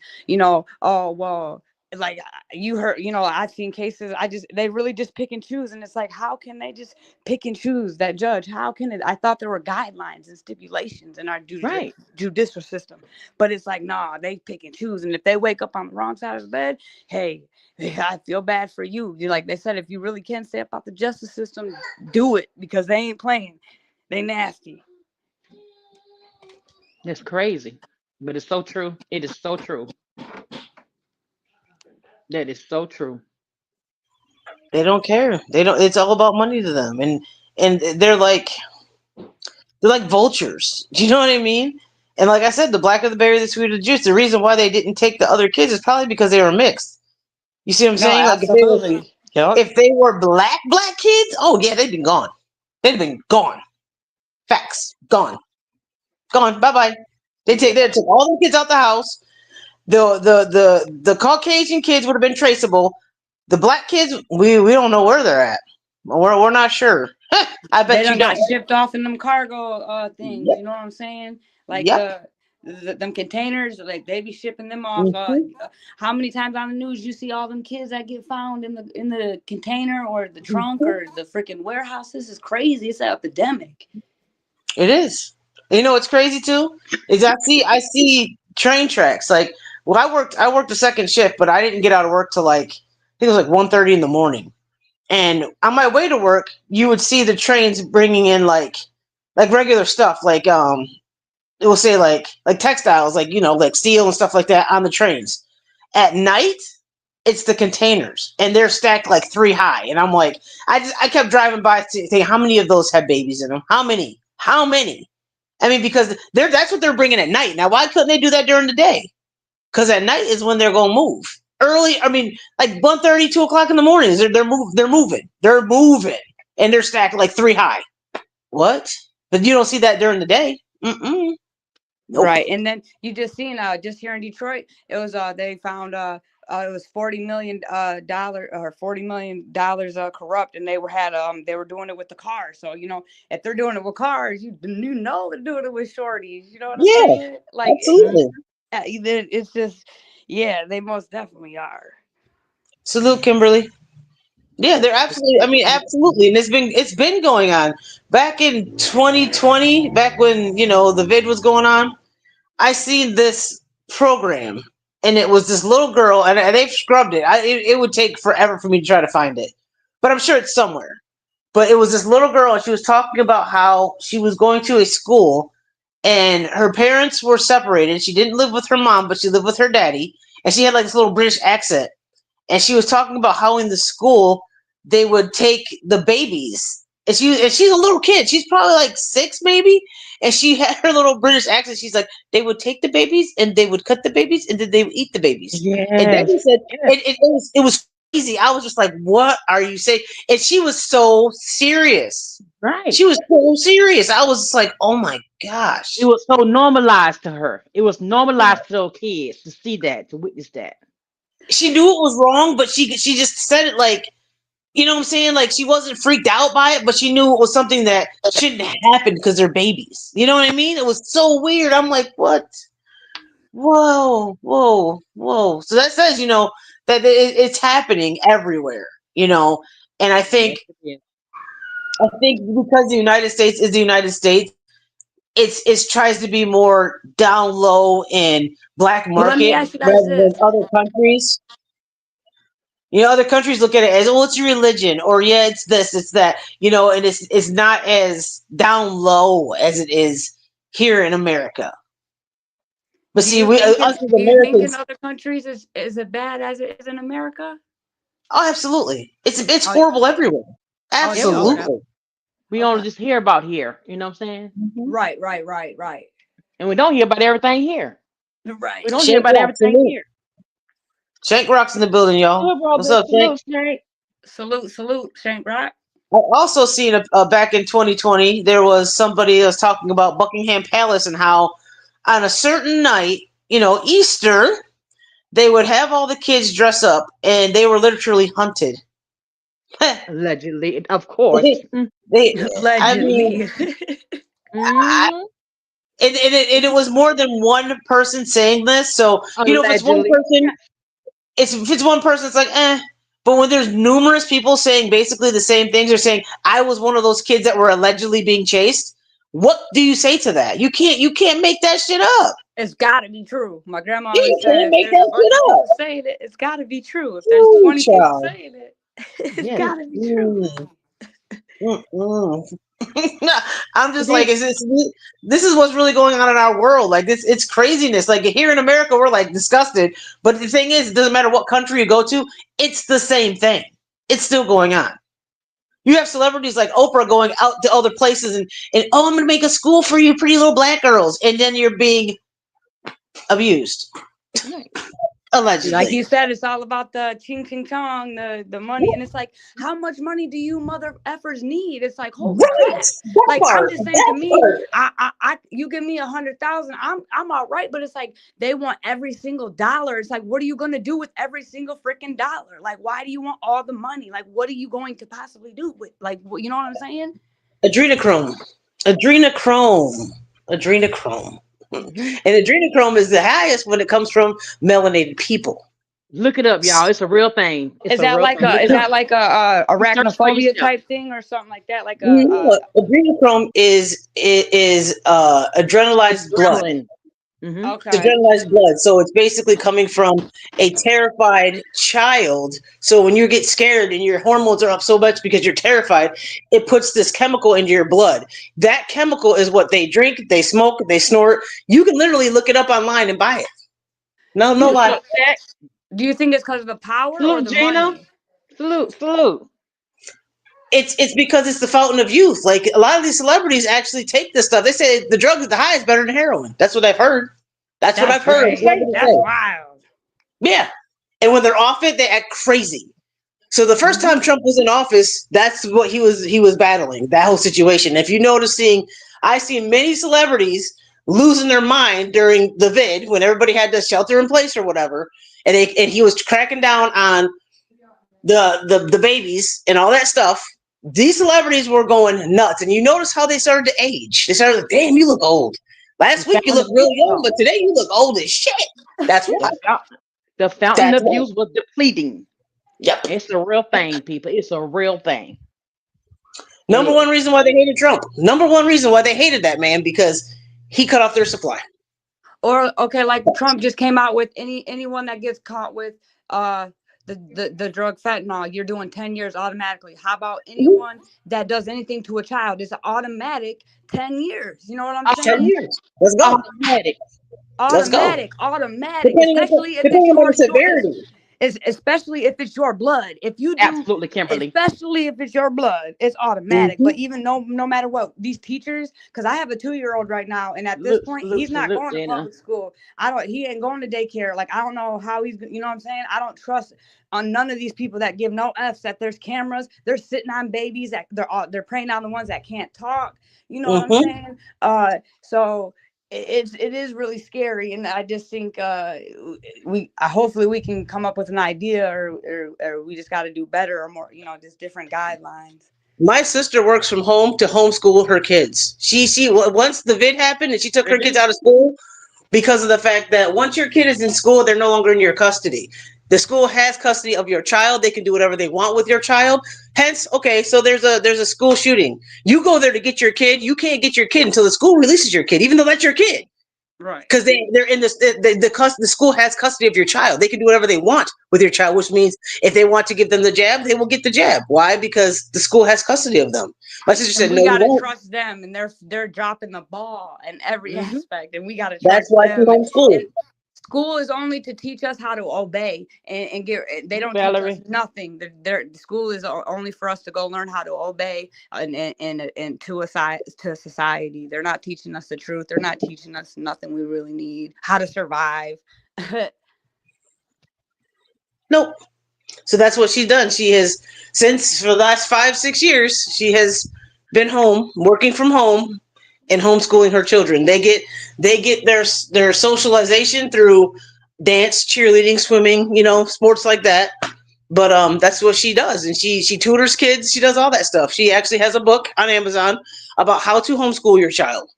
oh well, like you heard, I've seen cases, they really just pick and choose, and it's like, how can they just pick and choose? That judge, how can it? I thought there were guidelines and stipulations in our Right. judicial system, but it's like, nah, they pick and choose, and if they wake up on the wrong side of the bed, hey, I feel bad for you. You, like they said, if you really can stay up out the justice system, do it, because they ain't playing. They nasty. It's crazy, but it's so true. It is so true. That is so true. They don't care. They don't. It's all about money to them, and they're like vultures. Do you know what I mean? And like I said, the blacker the berry, the sweeter the juice. The reason why they didn't take the other kids is probably because they were mixed. You see what I'm No, saying? Like absolutely. Yep. if they were black kids, oh yeah, they'd been gone. They'd been gone. Facts. Gone. Gone. Bye bye. They took all the kids out the house. The Caucasian kids would have been traceable. The black kids, we don't know where they're at. We're not sure. I They bet you done got don't. shipped off in them cargo things. Yep. You know what I'm saying? Like Yep. them containers, like they be shipping them off. Mhm. How many times on the news you see all them kids that get found in the container or the trunk Mhm. or the freaking warehouse? This is crazy. It's an epidemic. It is. You know what's crazy too is I see train tracks. Like, well, I worked a second shift, but I didn't get out of work till like I think it was like 1:30 in the morning. And on my way to work, you would see the trains bringing in like regular stuff, like it will say like textiles, like like steel and stuff like that on the trains. At night, it's the containers, and they're stacked like three high. And I'm like, I kept driving by saying, how many of those have babies in them? How many? How many? I mean, because that's what they're bringing at night. Now, why couldn't they do that during the day? Because at night is when they're gonna move. Early, I mean, like 1:30, 2 o'clock in the morning. They're moving, and they're stacked like three high. What? But you don't see that during the day. Mm-mm. Nope. Right. And then you just seen just here in Detroit, it was they found it was $40 million corrupt, and they were doing it with the cars. So if they're doing it with cars, they're doing it with shorties. You know what I'm Yeah, saying? Like absolutely. it's just, yeah, they most definitely are. Salute, Kimberly. Yeah, they're absolutely. I mean, absolutely, and it's been going on. Back in 2020, back when the vid was going on, I seen this program, and it was this little girl, and they've scrubbed it. It would take forever for me to try to find it, but I'm sure it's somewhere. But it was this little girl, and she was talking about how she was going to a school, and her parents were separated. She didn't live with her mom, but she lived with her daddy, and she had like this little British accent, and she was talking about how in the school they would take the babies. And she's a little kid. She's probably like 6 maybe. And she had her little British accent. She's like, they would take the babies and they would cut the babies and then they would eat the babies. And Yes. Daddy said Yes. it was crazy. I was just like, what are you saying? And she was so serious. Right. She was so serious. I was just like, oh my gosh. It was so normalized to her. It was normalized to those kids to see that, to witness that. She knew it was wrong, but she just said it like You know what I'm saying? Like she wasn't freaked out by it, but she knew it was something that shouldn't happen because they're babies. You know what I mean? It was so weird. I'm like, what? Whoa, whoa, whoa. So that says, that it's happening everywhere, and Yes, it is. I think because the United States is the United States, it's tries to be more down low in black Well, let me market ask you guys rather than this. other countries. Other countries look at it as, oh, it's your religion, or yeah, it's this, it's that, and it's not as down low as it is here in America. But Do see, you we think us in as do you think in Americans, other countries is as bad as it is in America? oh, absolutely, it's Oh, horrible everywhere. oh yeah, okay. Everywhere. Absolutely. We Okay. only just hear about here. You know what I'm saying? Mhm. Right. And we don't hear about everything here. Right. We don't hear Shank about Rock, everything salute. here. Shank Rock's in the building, y'all. Good, What's brother. up, Shank? Salute, Snake. Salute, Shank Rock. I also seen back in 2020, there was somebody that was talking about Buckingham Palace and how on a certain night, Easter, they would have all the kids dress up and they were literally hunted. Allegedly, of course. I mean, Allegedly. I, Mm-hmm. and it was more than one person saying this. So, if it's one Allegedly. person, if it's one person, it's like, eh. But when there's numerous people saying basically the same things, they're saying, I was one of those kids that were allegedly being chased. What do you say to that? You can't make that shit up. It's gotta be true. My grandma You always can't said if make there's a that bunch of shit up. people saying it, it's gotta be true. If there's Ooh, 20 people child. saying it, it's Yes. gotta be true. Mm-mm. No, I'm It just like, is. this is what's really going on in our world. Like this, it's craziness. Like here in America, we're like disgusted. But the thing is, it doesn't matter what country you go to, it's the same thing. It's still going on. You have celebrities like Oprah going out to other places and oh, I'm gonna make a school for you, pretty little black girls, and then you're being abused, Right. Like allegedly. you said, it's all about the ching ching chong, the money. And it's like, how much money do you mother effers need? It's like, holy Right, crap. that Like I'm part, just saying to that me, part. you give me 100,000, I'm all right. But it's like they want every single dollar. It's like, what are you gonna do with every single freaking dollar? Like, why do you want all the money? Like, what are you going to possibly do with you know what I'm saying? Adrenochrome, adrenochrome, adrenochrome. Mm-hmm. And adrenochrome is the highest when it comes from melanated people. Look it up, y'all. It's a real thing. It's Is a that real like thing. a Look is it up. that like a Research for arachnophobia yourself. type thing or something like that? Like Adrenochrome is adrenalized blood. Adrenaline. Mm-hmm. It's okay. adrenalized blood. So it's basically coming from a terrified child. So when you get scared and your hormones are up so much because you're terrified, it puts this chemical into your blood. That chemical is what they drink, they smoke, they snort. You can literally look it up online and buy it. No Look it lie. up, Jack. Do you think it's because of the power or Salute, the Gina. money? Salute. It's because it's the fountain of youth. Like a lot of these celebrities actually take this stuff. They say the drug is the high is better than heroin. That's what I've heard. That's what That's I've heard crazy. celebrities That's say. wild. Yeah. And when they're off it, they act crazy. So the first Mm-hmm. time Trump was in office, that's what he was battling, that whole situation. If you noticing, I seen many celebrities losing their mind during the vid when everybody had to shelter in place or whatever. And he was cracking down on the babies and all that stuff. These celebrities were going nuts, and you notice how they started to age. They started like, "Damn, you look old. The Last week you fountain look of real youth young, gone. but today you look old as shit." That's why. The fountain That's of why. youth was depleting. Yep. It's a real thing, people. It's a real thing. It Number one is. reason why they hated Trump. Number one reason why they hated that man because he cut off their supply. Or okay, like Trump just came out with anyone that gets caught with uh the drug fentanyl, you're doing 10 years automatically. How about Mhm. anyone that does anything to a child? It's an automatic 10 years. You know what I'm Ten saying? years. Let's go. Automatic. Let's go. Automatic, especially if it's Depending on your the severity. especially if it's your blood. If you do, Absolutely, Kimberly. especially if it's your blood, it's automatic. Mm-hmm. But even no matter what, these teachers, because I have a 2-year-old right now, and at this point, he's not Salute, going to Gina. public school. He ain't going to daycare. Like I don't know how he's, you know what I'm saying? I don't trust on none of these people that give no F's that there's cameras. They're sitting on babies that they're preying on the ones that can't talk. You know what I'm Mm-hmm. saying? So it is really scary, and I just think hopefully we can come up with an idea, or we just got to do better, or more, just different guidelines. My sister works from home to homeschool her kids. She once the vid happened and she took her kids out of school because of the fact that once your kid is in school, they're no longer in your custody. The school has custody of your child. They can do whatever they want with your child. Hence, okay, so there's a school shooting. You go there to get your kid. You can't get your kid until the school releases your kid, even though that's your kid. Right. Because they're in this the school has custody of your child. They can do whatever they want with your child, which means if they want to give them the jab, they will get the jab. Why? Because the school has custody of them. My sister said, we "No, you gotta won't." trust them, and they're dropping the ball in every aspect, and we gotta That's trust why she them. homeschooled. And school is only to teach us how to obey, and get. They don't teach us Valerie. nothing. School is only for us to go learn how to obey, and to society. They're not teaching us the truth. They're not teaching us nothing we really need. How to survive. Nope. So that's what she's done. She has, since for the last 5-6 years, she has been home, working from home, and homeschooling her children. They get their socialization through dance, cheerleading, swimming, sports like that. But that's what she does, and she tutors kids. She does all that stuff. She actually has a book on Amazon about how to homeschool your child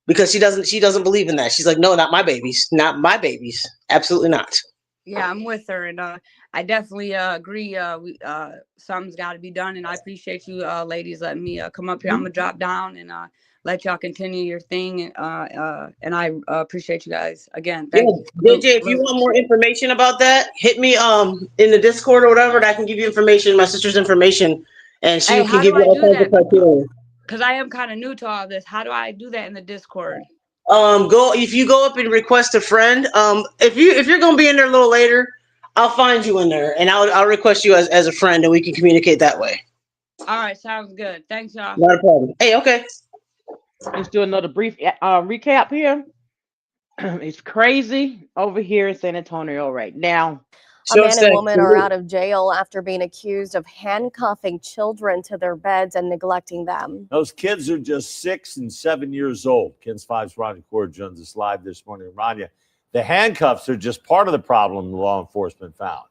because she doesn't believe in that. She's like, no, not my babies, not my babies, absolutely not. Yeah, I'm with her, and I definitely agree. Something's got to be done, and I appreciate you, ladies, letting me come up here. I'm gonna drop down and let y'all continue your thing, and I appreciate you guys again. Yeah, Thank you. JJ, if you want more information about that, hit me in the Discord or whatever, and I can give you information, my sister's information, and she Hey, can how give do you I all do kinds of that? criteria. Because I am kind of new to all this. How do I do that in the Discord? Go if you go up and request a friend. If you're gonna be in there a little later, I'll find you in there, and I'll request you as a friend, and we can communicate that way. All right, sounds good. Thanks, y'all. Not a problem. Hey, okay. Let's do another brief recap here. It's crazy over here in San Antonio right now. A Short man and stack. woman are out of jail after being accused of handcuffing children to their beds and neglecting them. Those kids are just 6 and 7 years old. Ken's 5's Ronnie Cord joins us live this morning. Rania, the handcuffs are just part of the problem law enforcement found.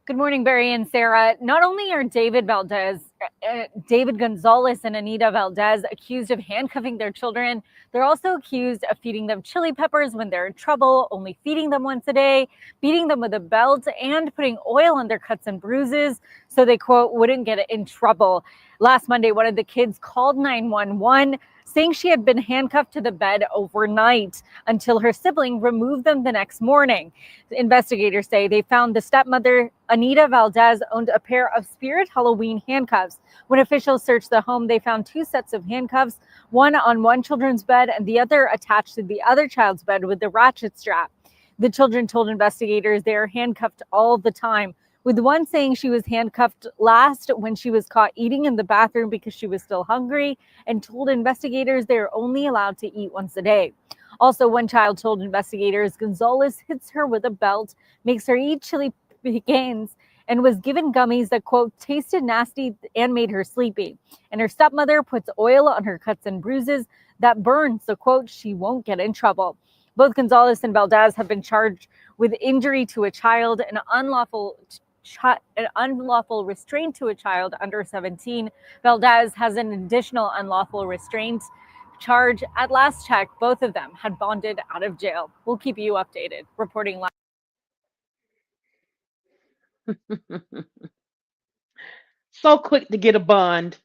Good morning, Barry and Sarah. Not only are David Gonzalez and Anita Valdez accused of handcuffing their children, they're also accused of feeding them chili peppers when they're in trouble, only feeding them once a day, beating them with a belt, and putting oil on their cuts and bruises so they, quote, wouldn't get in trouble. Last Monday, one of the kids called 911 saying she had been handcuffed to the bed overnight until her sibling removed them the next morning. The investigators say they found the stepmother, Anita Valdez, owned a pair of Spirit Halloween handcuffs. When officials searched the home, they found 2 sets of handcuffs, one on one children's bed and the other attached to the other child's bed with the ratchet strap. The children told investigators they are handcuffed all the time, with one saying she was handcuffed last when she was caught eating in the bathroom because she was still hungry, and told investigators they are only allowed to eat once a day. Also, one child told investigators Gonzalez hits her with a belt, makes her eat chili pecans, and was given gummies that, quote, tasted nasty and made her sleepy. And her stepmother puts oil on her cuts and bruises that burn, so, quote, she won't get in trouble. Both Gonzalez and Valdez have been charged with injury to a child and unlawful restraint to a child under 17. Valdez has an additional unlawful restraint charge. At last check, both of them had bonded out of jail. We'll keep you updated. Reporting live. So quick to get a bond.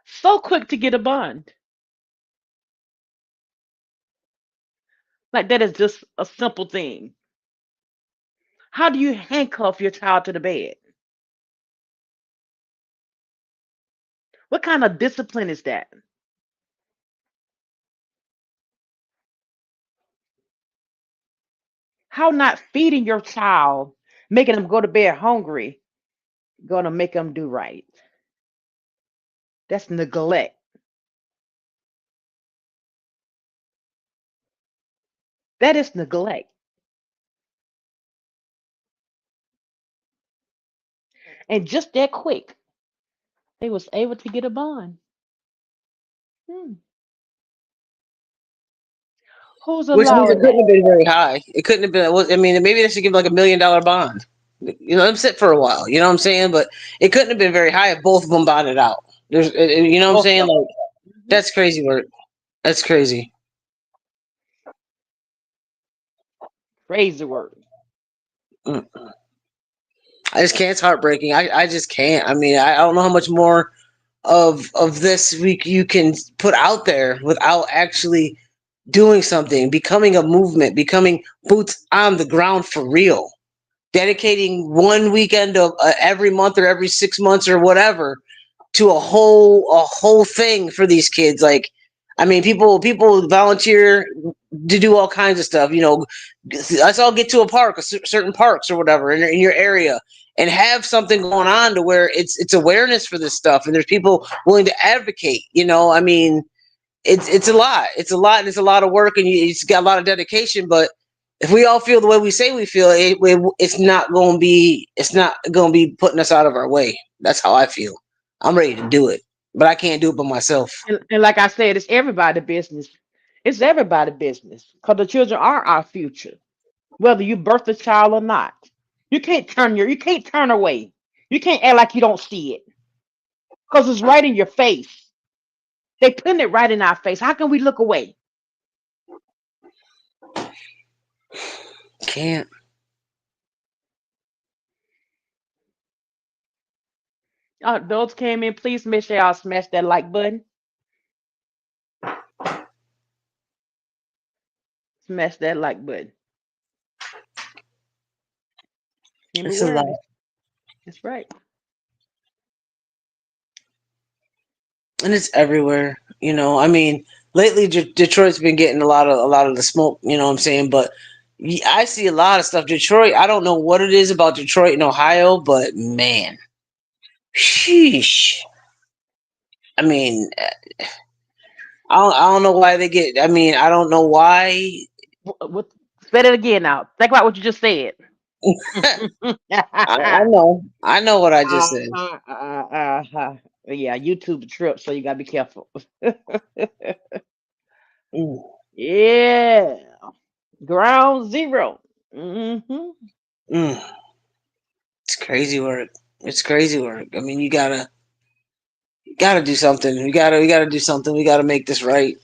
So quick to get a bond. Like that is just a simple thing. How do you handcuff your child to the bed? What kind of discipline is that? How not feeding your child, making them go to bed hungry, gonna make them do right? That's neglect. That is neglect. And just that quick, They was able to get a bond. Hmm. Who's Which means it allowing couldn't that? have been very high. It couldn't have been. I mean, maybe they should give like $1 million bond. Let them sit for a while. You know what I'm saying? But it couldn't have been very high if both of them bonded out. You know what I'm Both saying? of them. Like Mhm. that's crazy work. That's crazy. Crazy word. Mm. I just can't. It's heartbreaking. I just can't. I mean, I don't know how much more of this week you can put out there without actually doing something, becoming a movement, becoming boots on the ground for real. Dedicating one weekend of every month or every 6 months or whatever to a whole thing for these kids. Like, I mean, people volunteer to do all kinds of stuff. You know, let's all get to a park, certain parks or whatever in your area, and have something going on to where it's awareness for this stuff, and there's people willing to advocate. You know, I mean, it's a lot. It's a lot, and it's a lot of work, and it's got a lot of dedication. But if we all feel the way we say we feel, it's not going to be. It's not going to be putting us out of our way. That's how I feel. I'm ready to do it, but I can't do it by myself. And like I said, it's everybody business. It's everybody business because the children are our future, whether you birth a child or not. You can't turn away. You can't act like you don't see it because it's right in your face. They putting it right in our face. How can we look away? Can't. Those came in. Please make sure y'all smash that like button. Smash that like button. Team It's a lot, awareness. That's right. and it's everywhere. You know, I mean, lately Detroit's been getting a lot of the smoke. You know what I'm saying? But I see a lot of stuff. Detroit. I don't know what it is about Detroit and Ohio, but man, sheesh. I mean, I don't know why they get. I mean, I don't know why. What? Say it again now. Think about what you just said. I know what I just said. Yeah, YouTube trip, so you gotta be careful. Mm, Yeah, ground zero. mm. It's crazy work. It's crazy work. I mean, you gotta do something. We gotta do something. We gotta make this right.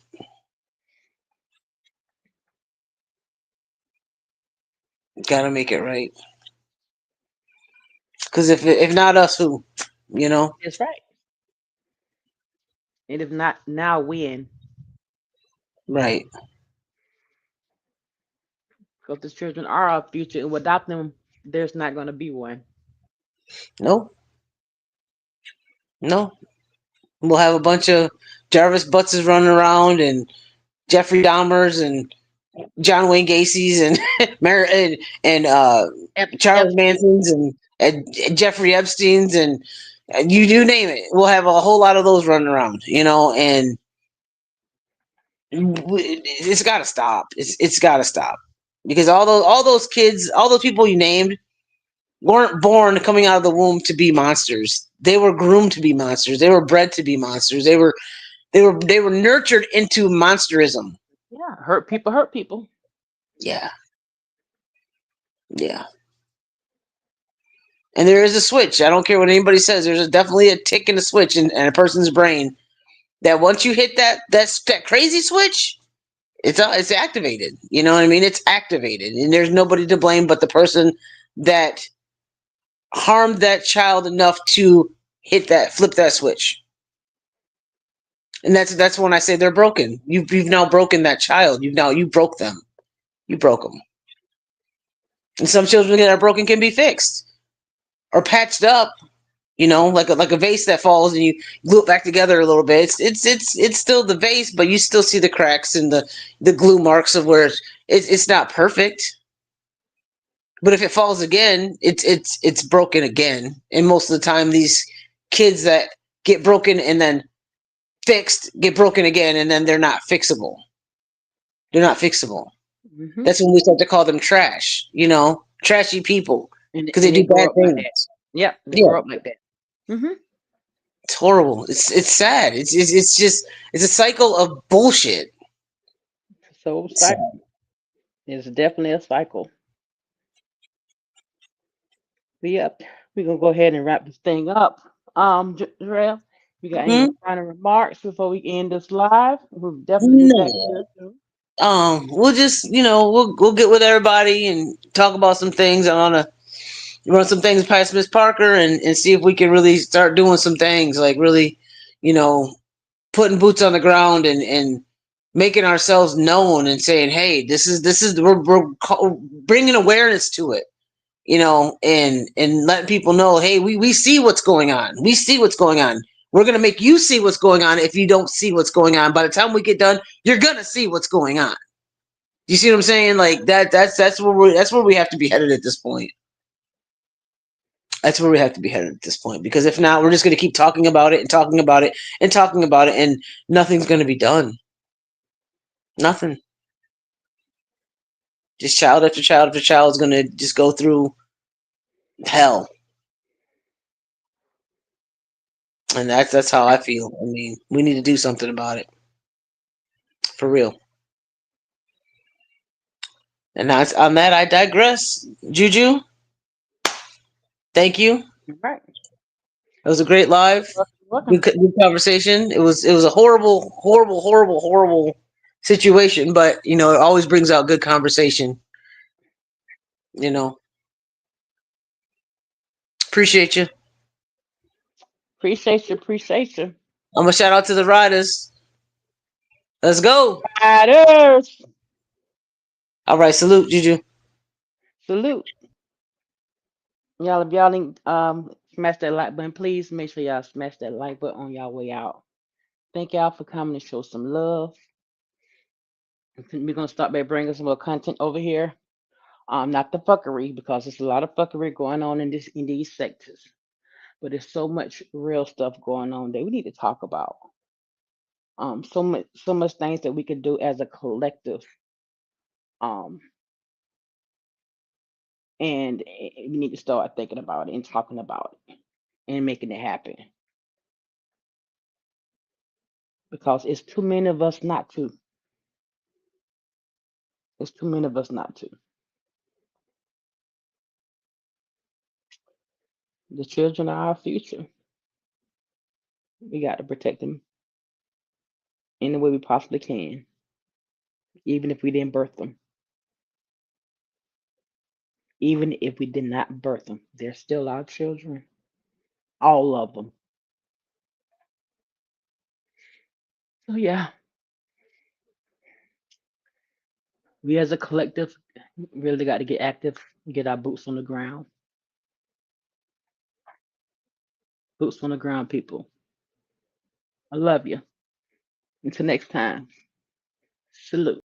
Gotta make it right. Because if not us, who? You know? That's right. And if not now, when? Right. Because the children are our future, and without them, there's not gonna be one. No. No. We'll have a bunch of Jarvis Buttses running around and Jeffrey Dahmers and John Wayne Gacy's and Charles Epstein. Manson's and Jeffrey Epstein's and you name it. We'll have a whole lot of those running around, you know, and it's got to stop. It's got to stop because all those kids, all those people you named weren't born coming out of the womb to be monsters. They were groomed to be monsters. They were bred to be monsters. They were nurtured into monsterism. Yeah, hurt people hurt people. Yeah. Yeah. And there is a switch. I don't care what anybody says. There's definitely a tick in the switch in a person's brain that once you hit that crazy switch, it's activated. You know what I mean? It's activated, and there's nobody to blame but the person that harmed that child enough to flip that switch. And that's when I say they're broken. You've now broken that child. You broke them. You broke them. And some children that are broken can be fixed or patched up. You know, like a vase that falls and you glue it back together a little bit. It's still the vase, but you still see the cracks and the glue marks of where it's not perfect. But if it falls again, it's broken again. And most of the time, these kids that get broken and then fixed get broken again, and then they're not fixable. They're not fixable. Hmm. That's when we start to call them trash. You know, trashy people And because they they do grow bad up like that. things. Yep, they Yeah, grow up like that. Hmm. It's horrible. It's sad. It's just it's a cycle of bullshit. So It's sad. cycle. It's definitely a cycle. But yep, we're gonna go ahead and wrap this thing up. Jarrell, you got any Hmm? final remarks before we end this live? We'll definitely be back No. here soon. We'll just we'll get with everybody and talk about some things. I wanna run some things past Miss Parker and see if we can really start doing some things like really, you know, putting boots on the ground and making ourselves known and saying, hey, this is we're bringing awareness to it, and letting people know, hey, we see what's going on. We see what's going on. We're gonna make you see what's going on if you don't see what's going on. By the time we get done, you're gonna see what's going on. You see what I'm saying? Like that's where we have to be headed at this point. That's where we have to be headed at this point. Because if not, we're just gonna keep talking about it and talking about it and talking about it, and nothing's gonna be done. Nothing. Just child after child after child is gonna just go through hell. And that's how I feel. I mean, we need to do something about it. For real. And that's, on that, I digress. Juju, thank you. All right. It was a great live. Welcome. Good conversation. It was a horrible, horrible, horrible, horrible situation, but it always brings out good conversation. You know, appreciate you. Appreciate you. Appreciate you. I'm gonna shout out to the riders. Let's go. Riders. All right, salute, Juju. Salute. Y'all, if y'all didn't smash that like button, please make sure y'all smash that like button on y'all way out. Thank y'all for coming to show some love. We're gonna start by bringing some more content over here. Not the fuckery, because there's a lot of fuckery going on in these sectors. But there's so much real stuff going on that we need to talk about. So much things that we could do as a collective. Um, and we need to start thinking about it and talking about it and making it happen. Because it's too many of us not to. It's too many of us not to. The children are our future. We got to protect them in the way we possibly can, even if we didn't birth them. Even if we did not birth them, they're still our children. All of them. So yeah, we as a collective really got to get active, get our boots on the ground. Boots on the ground, people. I love you. Until next time, salute.